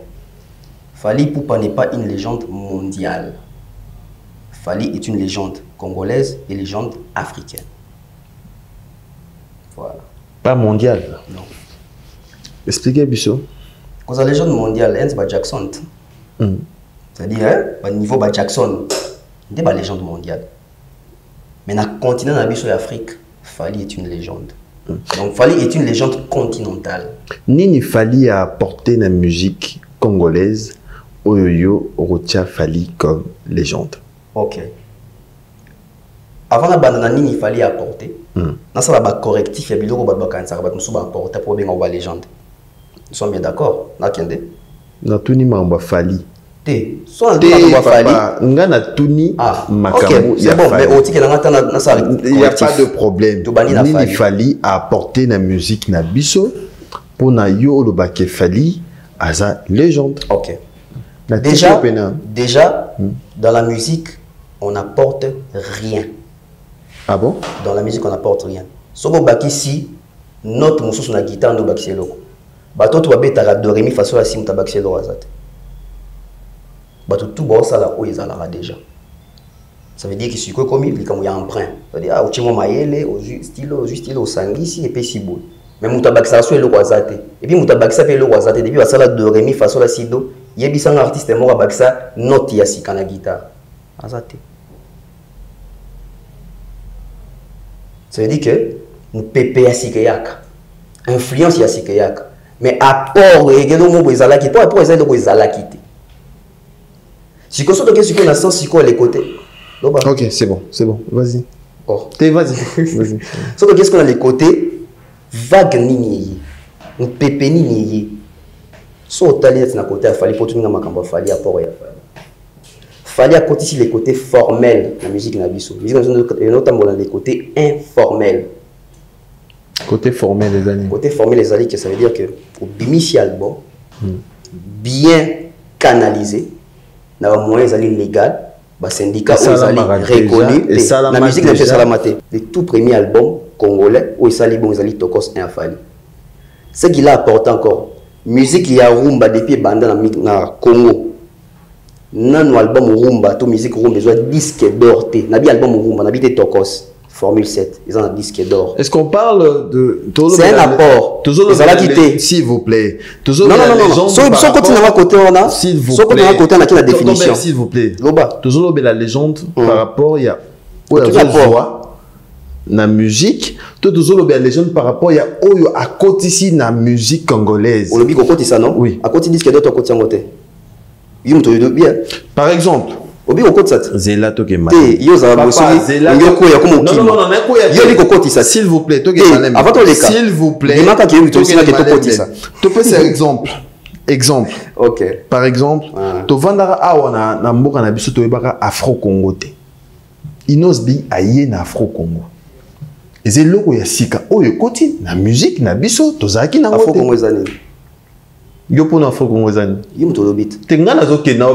Fally Ipupa n'est pas une légende mondiale. Fally est une légende congolaise et légende africaine. Voilà. Pas mondiale. Non. Expliquez Bisso. Quand la légende mondiale, c'est Jackson. C'est-à-dire, au niveau de Jackson, c'est une légende mondiale. Mais dans le continent de l'Afrique, Fally est une légende. Donc Fally est une légende continentale. Nini Fally a apporté la musique congolaise, Oyoyo Rotia Fally comme légende. Ok. Avant la banane, Nini Fally a apporté. Dans ça, il y a correctif, il y a biloko bakansa, il apporté pour bien la légende. Nous sommes bien d'accord. Nakende. Na tuni mamba Fally. Te. Soit na Fally. Nga na tuni makambo. C'est bon, mais au-dessus, il n'y a pas de problème. Nini Fally a apporté la musique na biso pour na yo le baké Fally aza légende. Ok. Déjà, dans la musique, on n'apporte rien. Ah bon? Dans la musique, on n'apporte rien. Si on a ici, notre morceau sur la guitare, on a baxé l'eau. Bato tu vas bêta do remi façon la sim tabaxé l'eau azat. Bato tout bon ça là où ils allaient déjà. Ça veut dire que si comme il y a emprunt. Ça veut dire ah au chimo maïele au stylo sangi ici et puis si beau. mais mutabakisa so eloko azate et puis mutabakisa pe eloko azate depuis basala do ré mi fa sol la si do yebisanga artiste moko bakisa note ya sika na guitare azate. Ça veut dire que nous pépé ya sika yaka influence ya sika yaka mais apport egelo mo bezala ki pour ezali ko ezala kité si ko so to que na sens si ko les côtés. OK, c'est bon, vas-y. Oh, vas-y. So to qu'est-ce qu'on a les côtés vague nini nous pépé nini so tali na côté fallait pour tout na makambo fallait apport ya fallait à côté si les côtés formels la musique na biso musique notamment dans les côtés informels. Côté formel les amis. Côté formel les amis que ça veut dire que au bimisi album bien canalisé na moyen les légal ba syndicat reconnu et la musique n'a pas salamaté le tout premier album congolais où ils bon ils tokos infali ce qu'il a apporté encore musique ya rumba depuis banda na Congo nano album rumba to musique rumba besoin disque d'or té na bi album rumba na bi té tokos Formule 7 ils ont un disque d'or. Est-ce qu'on parle de c'est un apport ils ont quitté s'il vous plaît non so continue à côté on a s'il vous plaît so côté on a qui la définition s'il vous plaît loba toujours la légende par rapport il y a na musique toujours la légende par rapport il y a oyo à côté ici na musique congolaise on le dit côté ça non oui à côté disque d'or côté en côté bien par exemple obi kokoti ça zela toke ma yo za bosoki ngoko ya komo kimo non yo li kokoti ça s'il vous plaît toke malem avant to leka s'il vous plaît dimaka ki to sina ke to koti ça to peux c'est exemple OK par exemple to vandara awa na mboka na biso to yebaka afro congo te inosbi aye na afro congo ezeloko ya sika oyo koti na musique na biso tozaki na afro congo ezani yo pour afro congo ezani yo muto lobit te nga nazoke na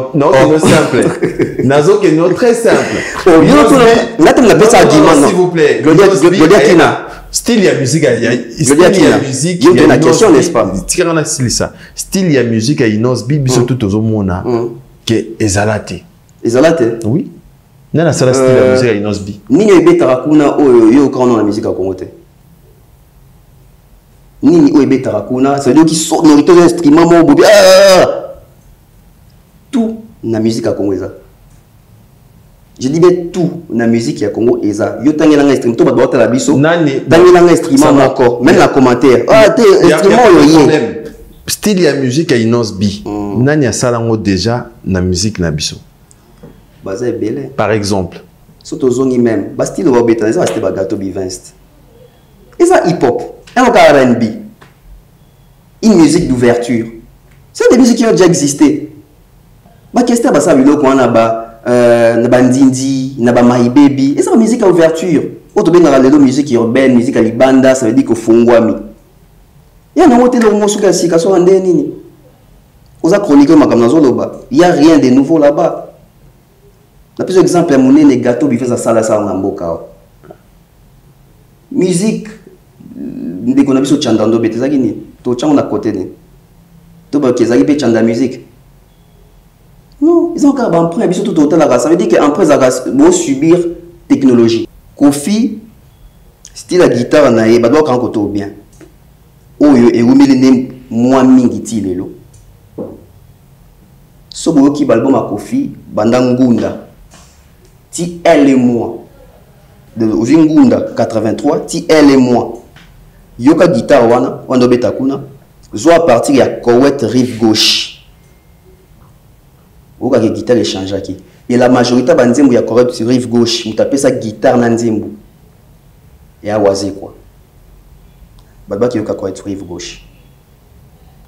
simple nazoke no très simple yo to na te na pesa argument non s'il vous plaît Gloria Kina style ya musique ya musique yo na question n'est-ce pas tika na style ça style ya musique ya inosbi biso tout tozomona que ezalate oui nana sala style ya musique ya inosbi nini ebetaka kuna oyo yo kana na musique ya Congo te nini oyo ebetaka kuna ça veut dire qui sonorité d'instrument mo bobi tout na musique ya Congo eza je dis bien tout na musique ya Congo eza yo tangela nga instrument to ba bota la biso tangela nga instrument encore même la commentaire te instrument yo yé style ya musique ya inosbi nani asala ngo déjà na musique na biso baza belé par exemple surtout zongi même ba style ba beta eza c'était ba gâteau bivinst eza hip hop un R&B une musique d'ouverture c'est des musiques qui ont déjà existé ba question ba sa biloko wana ba na bandindi na ba my baby et ça musique à ouverture auto benga la musique urbaine musique à libanda ça veut dire que fungwami ya na wote le mosuka ya sika so ande nini oza chronique makam nazo loba il y a rien de nouveau là-bas na plus exemple monene les gâteaux bifeza sala sa ngamboka musique de kona biso chandando betezaki ni to chango na côté ni to ba kezaki pe chanda musique. Non, ils ont encore un emprunt, tout total. Ça veut dire qu'un emprunt vont subir technologie. Kofi, style la guitare, na doit quand on bien. Oyo et rumeli moi mingiti lelo. Sobo ki balbum à Kofi, bandangunda. Ti elle et moi. De Ozingunda 83, ti elle et moi. Yoka guitare wana, wando betakuna. Zo à partir ya Kowet rive gauche. Ou la guitare échange qui et la majorité banzembo ya correct sur rive gauche on tape sa guitare na nzembo et awaze quoi baba ki yoka correct sur rive gauche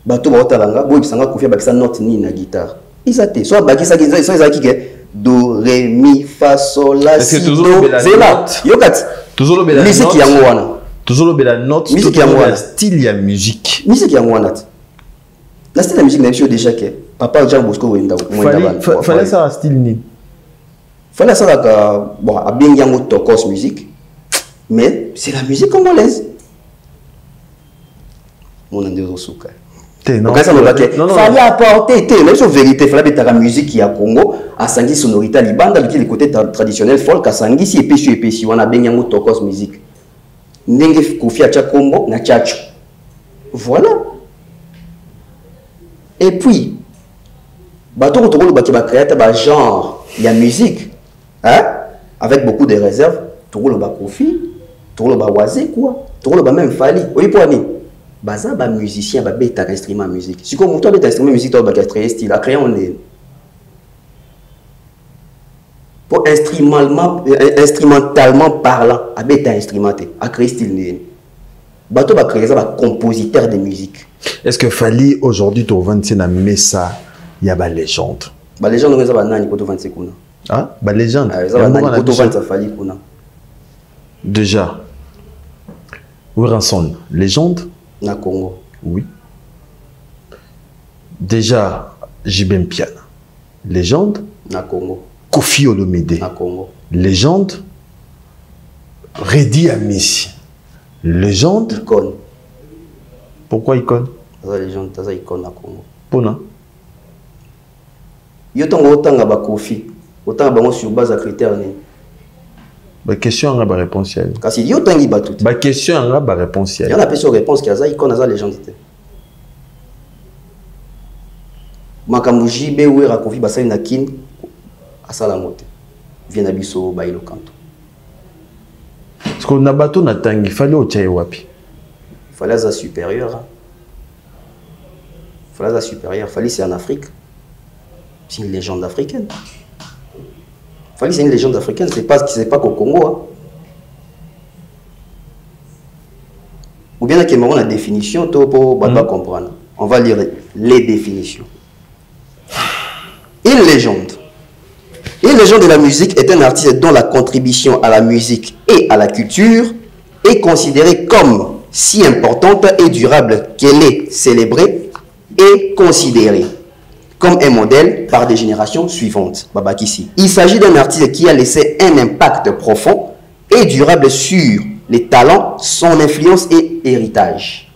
bato ba otalanga boy bisanga kofia bakisa note ni na guitare isate so bakisa ki so ezaki ke do ré mi fa sol la si do zela yokat toujours le bela musique yango wana toujours le bela note musique yango wana style ya musique yango wana la style de musique n'a déjà que papa Jean Bosco wenda fallait ça style ni fallait ça que bon a bien yango tokos musique mais c'est la musique congolaise mon ande rosuka non fallait apporter mais c'est vérité fallait mettre la musique ya Congo à sangi sonorité libanda qui le côté traditionnel folk à sangi si épaissi on a bien yango tokos musique ndenge Kofi acha Kombo na chacho Voilà. Et puis, bateau qui va créer un genre, il y a musique, hein? Avec beaucoup de réserves, tout le monde Kofi, tout le monde Wazé, quoi. Tout le monde même Fali. Oui, pour ami. Baza, ba musicien, ba bête instrument musique. Si comme toi, bête instrument musique, toi, ba créer style, à créer on est. Pour instrumentalement parlant, à bête instrumenté, à créer style né. Bateau va créer ça, ba compositeur de musique. Est-ce que Fali aujourd'hui, tu vas dire mais ça, il y a une légende. Ba légende, on va nani pour 25 secondes. Ah, bah légende. Déjà, Wiranson, légende. Na Congo. Oui. Déjà, Jibem Piana, légende. Na Congo. Kofi Olomide, na Congo. Légende. Redi Amissi, légende. Icône. Pourquoi icône? Ça légende, ça icône na Congo. Pona. Yo tango otanga ba Kofi. Autant bango sur base à critères ni. Ba question nga ba réponse ya. Kasi yo tangi ba tout. Ba question nga ba réponse ya. Il y a la question réponse qui a ça icône za légende. Makambo jibe wera Kofi basali na kin asala mote. Vient na biso ba ilo kanto. Parce qu'on a bateau na tangi fallait au tchaye wapi. Fallait za supérieur. Fallait za supérieur, fallait c'est en Afrique. C'est une légende africaine. Fali c'est une légende africaine, c'est pas qu'au Congo. Hein. Ou bien qu'il y a la définition, pour comprendre. On va lire les définitions. Une légende. Une légende de la musique est un artiste dont la contribution à la musique et à la culture est considérée comme si importante et durable qu'elle est célébrée et considérée comme un modèle par des générations suivantes. Babakissi. Il s'agit d'un artiste qui a laissé un impact profond et durable sur les talents, son influence et héritage.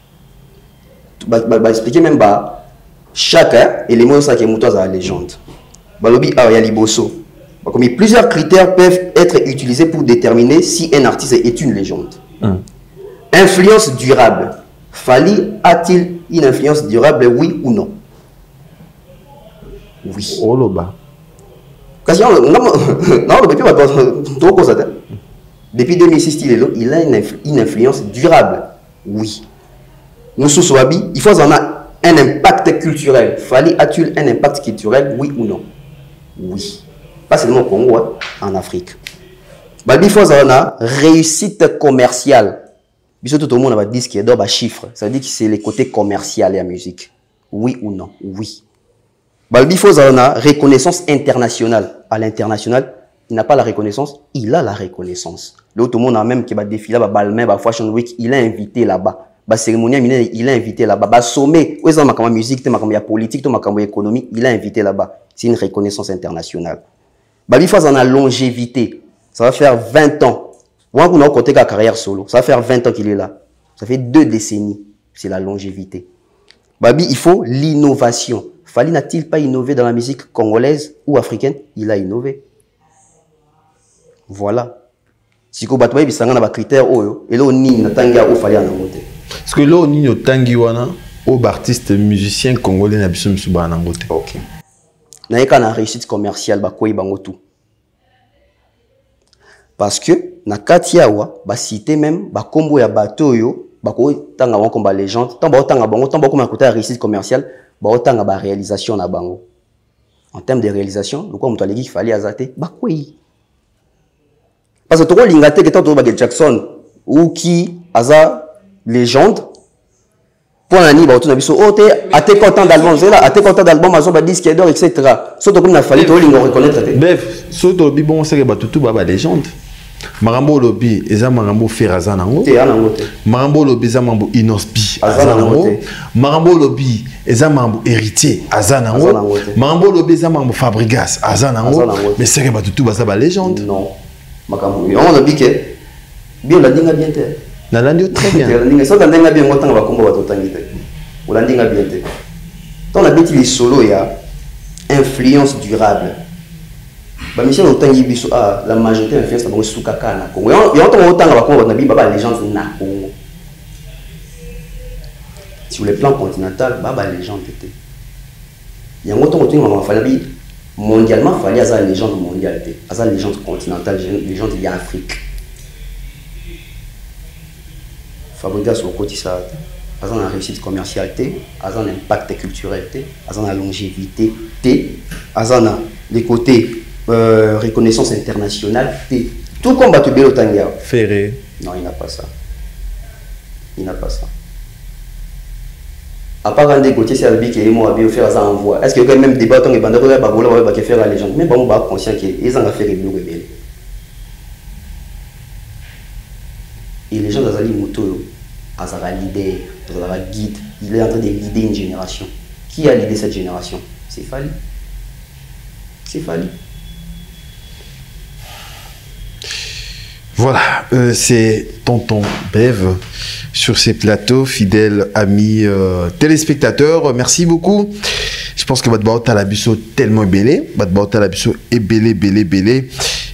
Expliquer même chaque élément de la légende. Balobi Ayaliboso. Plusieurs critères peuvent être utilisés pour déterminer si un artiste est une légende. Influence durable. Fali a-t-il une influence durable, oui ou non? Oui. Oh loba. Depuis 2006, il a une influence durable. Oui. Nous Wabi, il faut en avoir un impact culturel. Fali a-t-il un impact culturel, oui ou non? Oui. Pas seulement au Congo, hein, en Afrique. Il faut en avoir réussite commerciale. Tout le monde a dit qu'il y a des chiffres. Ça veut dire que c'est le côté commercial et la musique. Oui ou non? Oui. Il faut avoir reconnaissance internationale. À l'international, il n'a pas la reconnaissance, il a la reconnaissance. L'autre monde a même qui va défiler à Balmain, à Fashion Week, il a invité là-bas. La cérémonie, il a invité là-bas. Le sommet, où est-ce que la musique, la politique, la économie, il a invité là-bas. C'est une reconnaissance internationale. Il faut avoir longévité. Ça va faire 20 ans. Moi, on a côté de la carrière solo. Ça va faire 20 ans qu'il est là. Ça fait 2 décennies. C'est la longévité. Il faut l'innovation. Fali n'a-t-il pas innové dans la musique congolaise ou africaine? Il a innové. Voilà. Si vous avez des critères, et là, on a des Fali. Parce que là, on a des artistes musiciens congolais. Ok. Il y a une réussite commerciale. Parce que, na Katiawa, cité même, combo ya bateau, tanga wan komba légende, tant tanga bango, tant comme côté réussite commerciale, tanga ba réalisation na bango. En termes de réalisation, le quoi on qu'il fallait azater, parce que trop lingate que tant Michael Jackson ou qui aza légende pour l'année ba na biso ote até content d'album zela até content d'album azo ba disque d'or etc. Surtout comme na fallait to lingo reconnaître. Bref, surtout bon c'est que ba tout ba légende. Marambo lobi eza marambo feraza nango. Marambo lobi eza marambo inospi aza nango. Marambo lobi eza marambo héritier aza nango. Marambo lobi eza marambo Fabrigas aza nango. Mais c'est que ba tout ba légende. Non. Makambo on a dit que bien la dinga bien te. Na landi très bien. La dinga so tanga bien ngotanga ba kombo ba totangite. O la dinga bien te. Tant la bête les solo ya influence durable. Michel Otangi biso la majorité influence na bango sukaka na Congo. Yo to otanga ba Congo na bi ba légende na Congo. sur le plan continental, bah légende était. Il y a un autre truc mondialement, il fallait avoir une légende mondiale, avoir une légende continentale, une légende il y a Afrique. Fabrica sur le côté ça, avoir une réussite commerciale, avoir un impact culturel, avoir une longévité, avoir les côtés reconnaissance internationale, tout comme Batubé Otanga. Ferré. Non, il n'a pas ça. Il n'a pas ça. À part quand des côtés, c'est Albi qui est mort à bien faire ça en voix. Est-ce que quand même des bâtons et bandes de babola va faire la légende? Mais bon, on va conscient qu'ils ont fait les bleus rebelles. Et les gens dans les motos, Azara leader, Azara guide, il est en train de leader une génération. Qui a leader cette génération? C'est Fally. C'est Fally. Voilà, c'est Tonton Bev sur ces plateaux, fidèles amis téléspectateurs. Merci beaucoup. Je pense que votre baota la biso tellement belé, votre baota la biso est belé.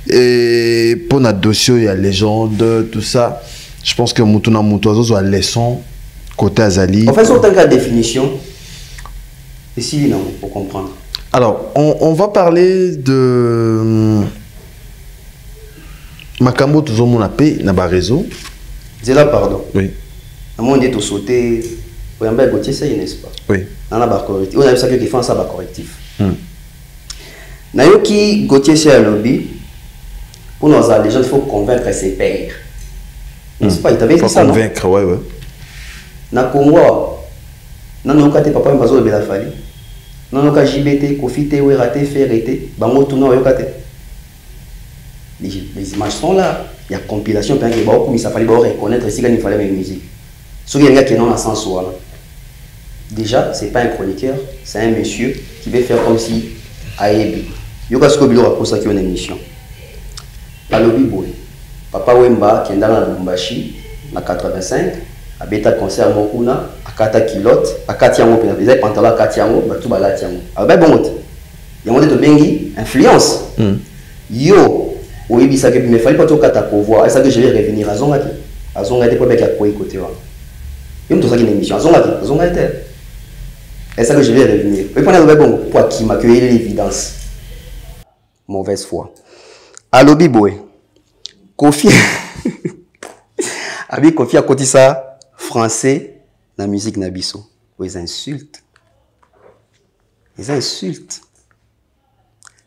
Et pour notre dossier, il y a légende, tout ça. Je pense que Moutouna Moutouazo a leçon côté Azali. En fait, c'est autant que la définition. Et si non, pour comprendre. Alors, on va parler de Makambo tout le monde a payé na ba réseau. C'est là pardon. Oui. À mon dit au sauter, on a Gauthier ça n'est-ce pas. Oui. On a ba correctif. On a ça qui fait ça ba correctif. Nayoki Gauthier c'est un lobby. Pour nous les gens il faut convaincre ses pairs. N'est-ce pas, il t'avait dit ça non? Convaincre, ouais. Na Congo. Non non quand papa mbazo de la Fally. Non non quand JBT, Kofi T, Weraté, Ferreté, bango tout non yokate. Les images sont là. Il y a compilation, il fallait reconnaître ici qu'il fallait la musique. Ce qui est dans le sens où, déjà, ce n'est pas un chroniqueur, c'est un monsieur qui veut faire comme si Aébi. Il y a ce que vous avez qui une émission. Alobi Boy, Papa Wemba, qui est dans la Lumbashi, en 85, a bêta concert Mokuna, à Kata Kilote, à Katiango, il y a pantalon à Katiango, tout bala Tiango. Alors, bon, il y a un de Bengi, influence. Yo, oui, il ne fallait pas tout voir. Est-ce que je vais revenir à Zongati? À Zongati, pour mettre à quoi côté. Il y a une émission. À Zongati. Est-ce que je vais revenir? Et pour le bon, pour qui m'accueille l'évidence. Mauvaise foi. Allo Biboy. Kofi. Avec Kofi à côté ça, français, la musique Nabiso. Ils insultent. Ils insultent.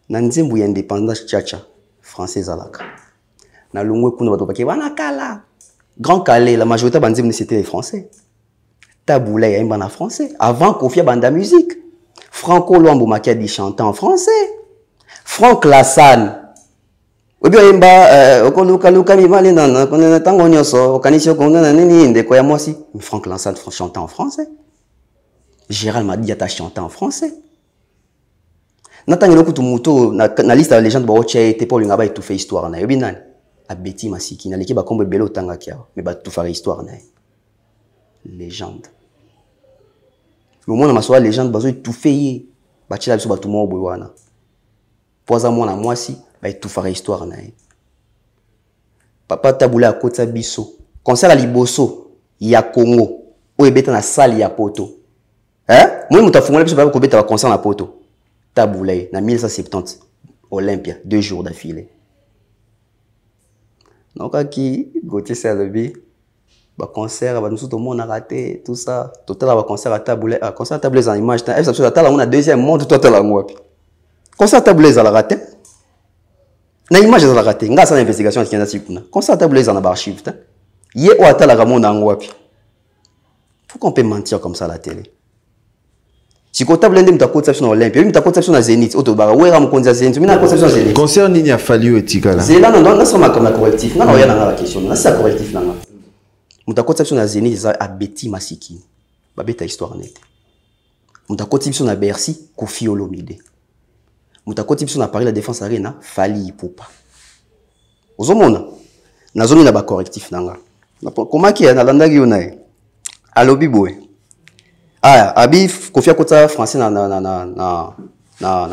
Nanzembu y indépendance tchatcha. Français alaka. Na longwe kuna bato baki wana kala. Grand Calais, la majorité bandim c'était les Français. Taboula y a un français. Avant Kofi banda musique. Franco Luambo Makadi chantait en français. Franck Lassane. Obi yemba okoluka luka mi mali nana kona tango nyoso okanisho kona nini ndeko ya mwasi. Franck Lassane chantait en français. Gérald Madiata chantait en français. Natangi lokutu na liste ya légende ba oche te pour linga ba étouffer histoire na yobi nani abeti masiki na leki ba kombe belo tanga kia mais ba tout faire histoire na légende le monde na masoa légende bazo étouffer ba tila biso ba tout mo boywana poza mona mwasi ba tout faire histoire na papa tabula kotsa biso concert à liboso ya Congo o ebeta na salle ya poto moi mutafungola biso ba ko beta ba concert na poto Taboulay, en 1970, Olympia, 2 jours d'affilée. Donc, qui Gauthier Serlebi, le concert, tout le monde a raté, tout ça. Total, le concert à Taboulay, concert à Taboulay en image. On a deuxième monde, tout à l'heure. Concert à Taboulay, on a raté. Na image, on a raté. On a une investigation qui est là. Concert à Taboulay, on a archive. Hier, on a la ramon en wapi. Pourquoi on peut mentir comme ça à la télé? Si tu as une conception Olympia, une conception à Zénith, Autobara, où est la conception Zénith? Conception Zénith. Concert Nini a fallu éthique. Zéla, non, non, c'est comme la correctif. Non, regarde la question. Non, c'est correctif. Non, mon conception à Zénith, c'est à Betty Masiki. Babeta histoire nette. Mon conception à Bercy, Kofi Olomide. Mon conception à Paris, la Défense Arena, Fally Ipupa. Aux hommes, na zone na ba correctif nanga. Comment qui est na landagi yonae? Allo Biboy. Ah, Abif, Kofi a côté français na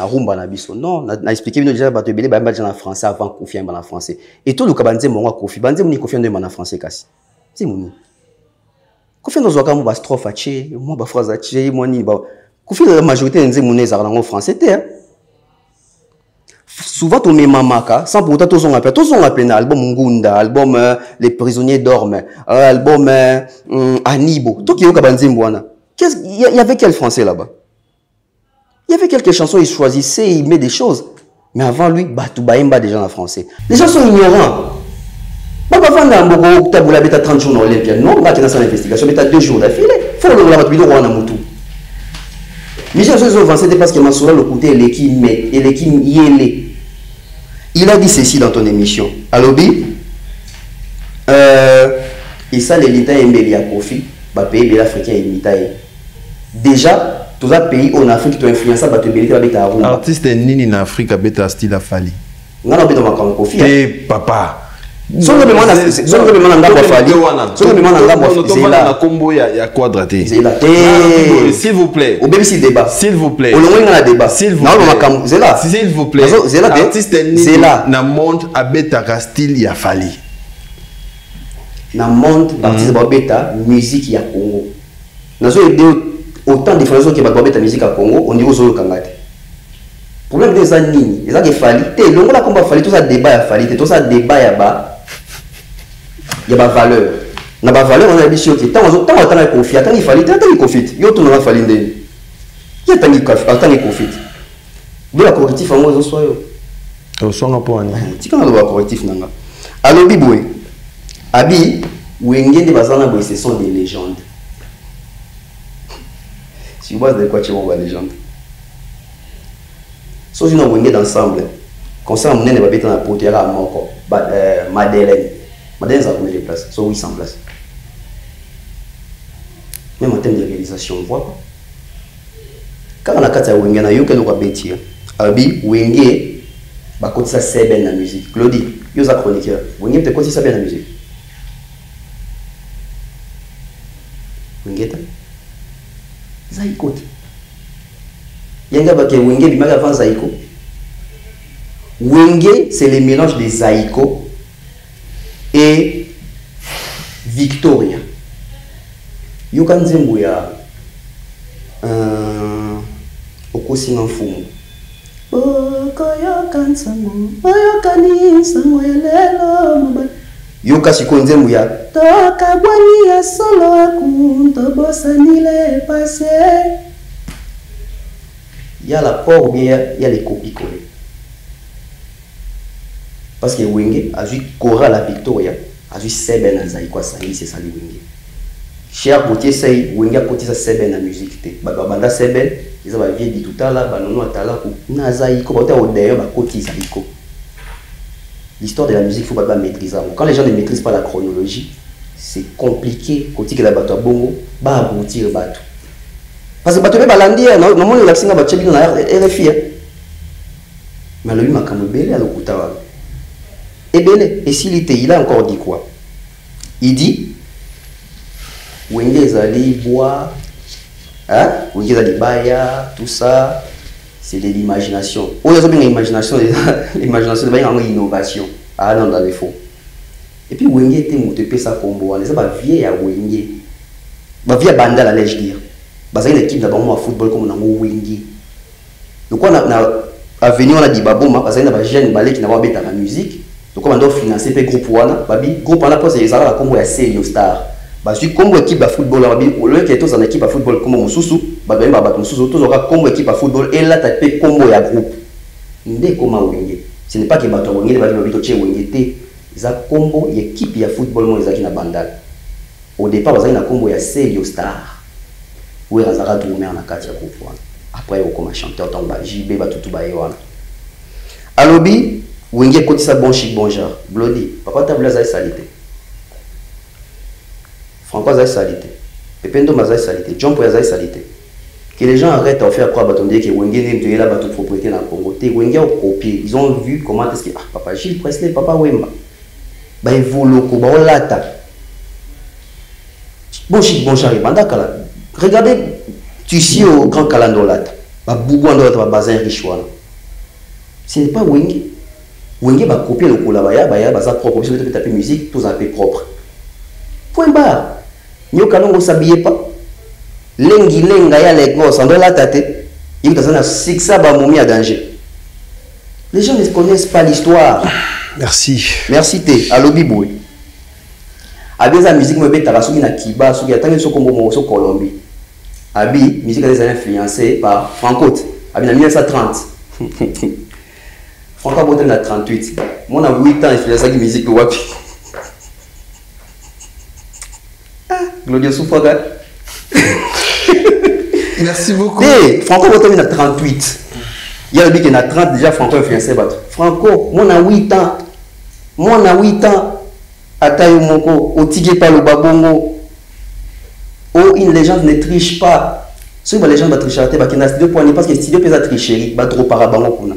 rumba na biso. Non, na expliqué bien déjà bato belé ba na français avant Kofi en na français. Et tout le kabanze monga Kofi, banze moni Kofi en na français kasi. C'est moni. Kofi dans un cas strophe à tché, moi ba phrase à tché, moi ni ba. Kofi la majorité nze monnaie en français c'était. Souvent ton mamaka sans pour autant tous on appelle album Ngunda, album Les prisonniers dorment, album Anibo. Tout qui est au Kabanzimbouana. Il y avait quel français là-bas? Il y avait quelques chansons, il choisissait, il met des choses. Mais avant lui, Batoubaïmba déjà en français. Les gens sont ignorants. Papa Fanda Mboko, tu as 30 jours dans l'Olympia. Non, tu as une investigation, mais tu as 2 jours d'affilée. Il faut le voir, tu as Moutou. Michel Sozo, c'était parce que Massoura le côté l'équipe met et l'équipe yélé. Il a dit ceci dans ton émission. Alobi, et ça, les Lita et Mbeli à Kofi, bah, pays de l'Africain et l'Italie. Déjà, tous les pays en Afrique qui ont influencé, bah, tu as un artiste Nini en Afrique, a style à Fali. Non, non, mais dans ma Kofi. Eh, papa. Son le demande à Fali. Son le demande à combo ya quadraté. S'il vous plaît. Au même si débat. S'il vous plaît. Au moins il y a débat. S'il vous plaît. Zela. S'il vous plaît. Zela. Artiste Nini na monde abeta style ya Fali. Na monde artiste babeta musique ya Congo. Nazo aider autant de différences que babeta musique à Congo, on dit aux autres kangate. Problème des années, les gens qui Fali, le monde a combat Fali, tout ça débat ya Fali, tout ça débat ya ba. Il y a ma valeur. Na ba valeur on a dit sûr que tant on confie, tant il fallait, tant il confite. Yo tout on a fallu ndé. Il y a tant il confite. De la correctif en moi zo soyo. Au son en point. Tu quand on va correctif nanga. Alors biboy. Abi wenge de bazana boy ce sont des légendes. Si vous voyez de quoi tu vois légende. So je n'en wenge d'ensemble. Concert mon ne va bêter na potera moko. Madeleine. Madeleine a combien de places? Sur 800 places. Même en termes de réalisation, on voit pas. Quand on a 4 Wenge, on a eu quelques bêtises. Abi, Wenge, bah, quand ça c'est bien la musique. Claudie, il y a un chroniqueur. Wenge, peut-être quand ça bien la musique. Wenge, Zaïko. Il y a un gars qui est Wenge, il m'a avant Zaïko. Wenge, c'est le mélange des Zaïko et Victoria. Yokan Zembuya Okosi Nfumu. Yoka Sikon Zembuya. Toka bwani ya solo akunto bosanile passé. Il y a la port ou bien il y a les copies collées. Parce que Wenge a vu Cora la Victoria, a vu Seben à Zaïko Sahi, c'est ça le Wenge. Cher côté Sahi, Wenge a côté ça Seben à musique. Banda Seben, ils ont dit tout à l'heure, Banono Atala, na Zaïko, d'ailleurs, côté Zaïko. L'histoire de la musique, il faut pas maîtriser. Quand les gens ne maîtrisent pas la chronologie, c'est compliqué. Côté que la bateau bongo, bah aboutir bateau. Parce que bateau est balandi, normalement le vaccin va tchébi dans la RFI. Mais le lui m'a comme belé à l'okutawa. Et s'il était, il a encore dit quoi? Il dit Wenge Zali bois, hein? Wenge Zali baya, tout ça, c'est de l'imagination. On a bien l'imagination, l'imagination, c'est une innovation. Ah non, dans les faux. Et puis Wenge était monté sa combo, on est pas vieille à Wenge. Bah vieille banda la lèche dire. Bah c'est une équipe d'abord moi football comme on a Wenge. Donc on a venu on a dit bah bon, parce qu'il y a des jeunes balais qui n'ont pas bête à la musique. Donc on doit financer le groupe Wana, babi groupe Wana parce que les arabes comme ya Sélio Star. Bah suis comme équipe de football babi au lieu que tous en équipe de football comme Mususu, bah ben bah Mususu tous aura comme équipe de football et là tapé combo ya groupe. Ndé comment Wenge. Ce n'est pas que bato Wenge babi babi toche Wenge té. Za combo équipe ya football mo ezaki na bandal. Au départ bazaki na combo ya Sélio Star. Où Razara Doumé en a kati ya groupe Wana. Après au comme chanteur tant ba JB ba tutu ba Wana. Alobi Wenge côté ça bon chic bon genre. Bloody. Papa ta blaze salité. Franco a salité. Pependo a salité. John Poya a salité. Que les gens arrêtent à faire croire que Wenge n'est pas toute propriété dans le Congo. Wenge a copié. Ils ont vu comment est-ce que papa Gilles Presley, papa Wemba. Bah ils volent au Koba, on l'attaque. Bon chic bon genre. Regardez, tu sais au grand calendrier là. Bah Bougouan doit être basé riche. Ce n'est pas Wenge. Wenge va copier le Koulabaya, baya, baza propre, si vous tapez musique, tout ça fait propre. Point barre. Nyoka non s'habillait pas. Lengi lenga ya Lagos, on doit la tâter. Il y a un sixa bamoumi à danger. Les gens ne connaissent pas l'histoire. Merci. Merci T. Allo Biboué. Avec la musique, je vais te dire que Kiba, ce qui est en Colombie. Abi, musique est influencée par Franco. Abi, en 1930. Franco a voté en 38. Moi, j'ai 8 ans, influencé la musique de Wapi. Gloria Soufaga. Merci beaucoup. Hey, Franco a voté en 38. Il y a le qui est en 30, déjà Franco a influencé. Franco, moi, j'ai 8 ans. Moi, j'ai 8 ans. Atayo Moko, au tigé par le babongo. Oh, une légende ne triche pas. Si une légende va tricher, parce que si deux personnes tricherie, va trop parabango kuna.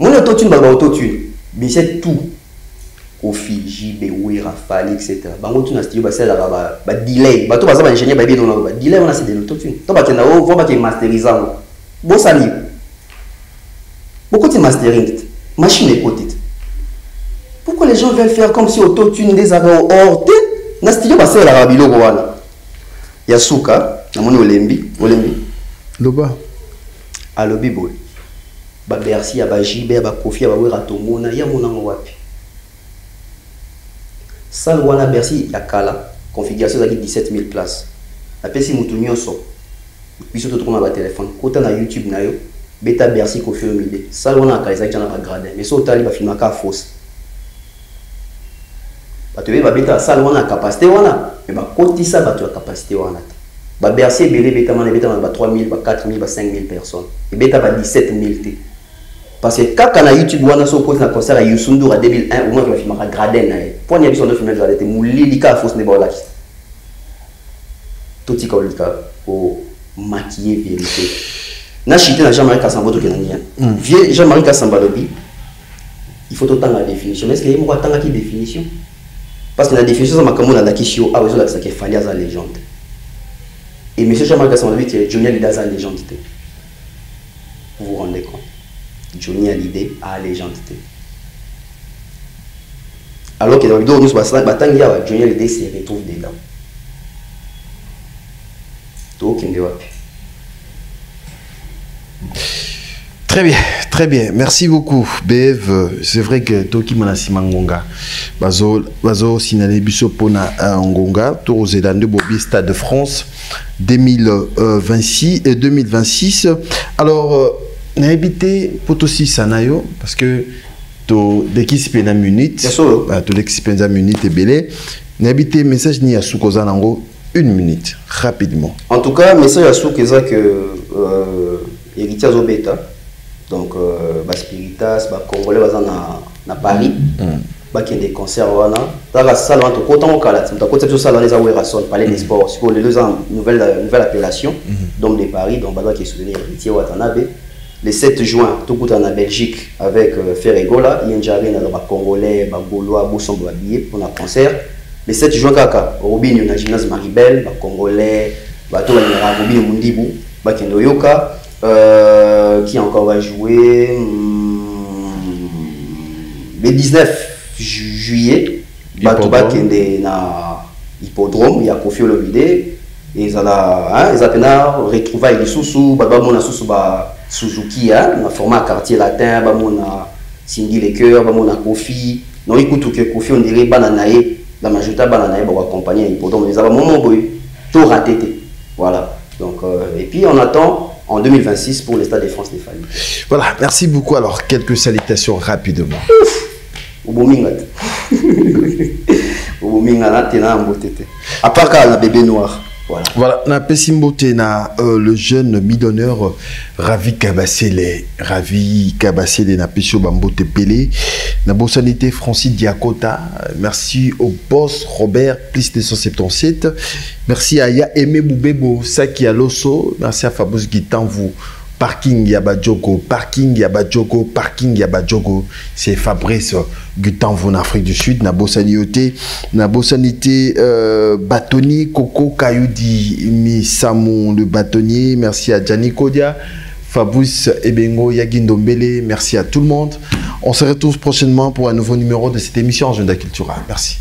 Mon autotune va autotune, mais c'est tout. Au Fiji, Bewira, Fali, etc. Bango tu n'as studio, c'est là, bah delay. Bah tout va ça, ingénieur, bah bien on a delay, on a c'est de l'autotune. Toi bah tu n'as on va qu'il masterisant. Bon ça libre. Beaucoup de mastering, machine est petite. Pourquoi les gens veulent faire comme si autotune des avant hors de na studio ba c'est la biloko wana. Yasuka, na moni olembi. Loba. Alobi boy. Ba Bercy ya ba Jibe ba Kofi ba wera tomona ya monango wapi. Salle wana Bercy ya kala configuration za 17 000 places. Apesi mutu nyonso. Biso to tokoma ba téléphone. Kota na YouTube na yo. Beta Bercy Kofi Olomide. Salle wana akaisa jana ba gradin. Mais so tali ba filmaka fausse. Bato be babeta salle wana capacité wana mais ba kotisa bato ya capacité wana ba Bercy belé beta mana beta ba 3000 ba 4000 ba 5000 personnes et beta ba 17000 t parce que kaka na YouTube wana so ko na concert à Youssou à 2001 au moins je filmaka gradin na pour n'y a biso de filmer gradin te mulili ka fausse ne bola tout ti kolika au maquiller vérité na chité na Jean-Marie Kassamba to kenania vieux Jean-Marie Kassamba lobi il faut autant la définition mais est-ce qu'il y a moi tant qui définition. Parce que la définition de Makamou dans la Kishio a besoin de qu'il fallait à la légende. Et M. Jean-Marc Kassamba dit que Johnny Hallyday a la légende. Vous vous rendez compte? Johnny Hallyday a la légende. Alors que dans le vidéo, nous sommes Johnny Hallyday se retrouve dedans. Donc, il ne doit plus. Très bien. Merci beaucoup, Bev. C'est vrai que Toki Manasi Mangonga, Bazo Sinale Biso Pona Ngonga, Toro Zedande Bobi Stade de France 2026 et 2026. Alors, n'a habité Potosi Sanayo, parce que to l'équipe na minute, to l'équipe na minute et belé, n'a habité message ni à Soukoza Nango 1 minute, rapidement. En tout cas, message à Soukoza que héritier Zobeta. Donc, Spiritas, Congolais, na Paris, qui des concerts, dans la salle, autant au Calat, dans salle, les Aouerason, Palais des Sports, sur les 2 ans, nouvelle appellation, donc de Paris, donc qui est soutenu héritier Watanabe. Le 7 juin, tout le monde en Belgique avec Ferregola, il y a un Congolais, Gaulois, Bousson, habillé pour un concert. Le 7 juin, Kaka, Robin, il y a un gymnase Maribel, Congolais, Bateau, Robin Mundibou, Bakenoyoka. Qui encore va jouer le 19 juillet. Batouba qui est na hippodrome, il y a Kofi Olomide et ils ont retrouvé les sous Babamona sous Suzuki, dans format quartier latin, Babamona Cindy Lecoeur, Babamona Kofi. Non, écoute que Kofi on dirait Bananae, la majorité Bananae va accompagner l'hippodrome. Ils ont un moment tout raté. Voilà. Donc, et puis on attend. En 2026 pour le Stade de France des Fali. Voilà, merci beaucoup. Alors, quelques salutations rapidement. À part quand la bébé noir. Voilà, na Pessimbote na le jeune millionnaire Ravi Kabasele na Pesio Bambote Pelé, na Bossanité Francis Diakota, merci au boss Robert plus 277, merci à Ya Aimé Boubebo Saki Aloso, merci à Fabrice Guitanvou. Parking Yabadjogo, c'est Fabrice Gutanvo en Afrique du Sud, na Bossanité, Batoni, Coco Kayoudi, Misamon le bâtonnier, merci à Gianni Kodia, Fabrice Ebengo, Yagindombele, merci à tout le monde. On se retrouve prochainement pour un nouveau numéro de cette émission Agenda Cultura. Merci.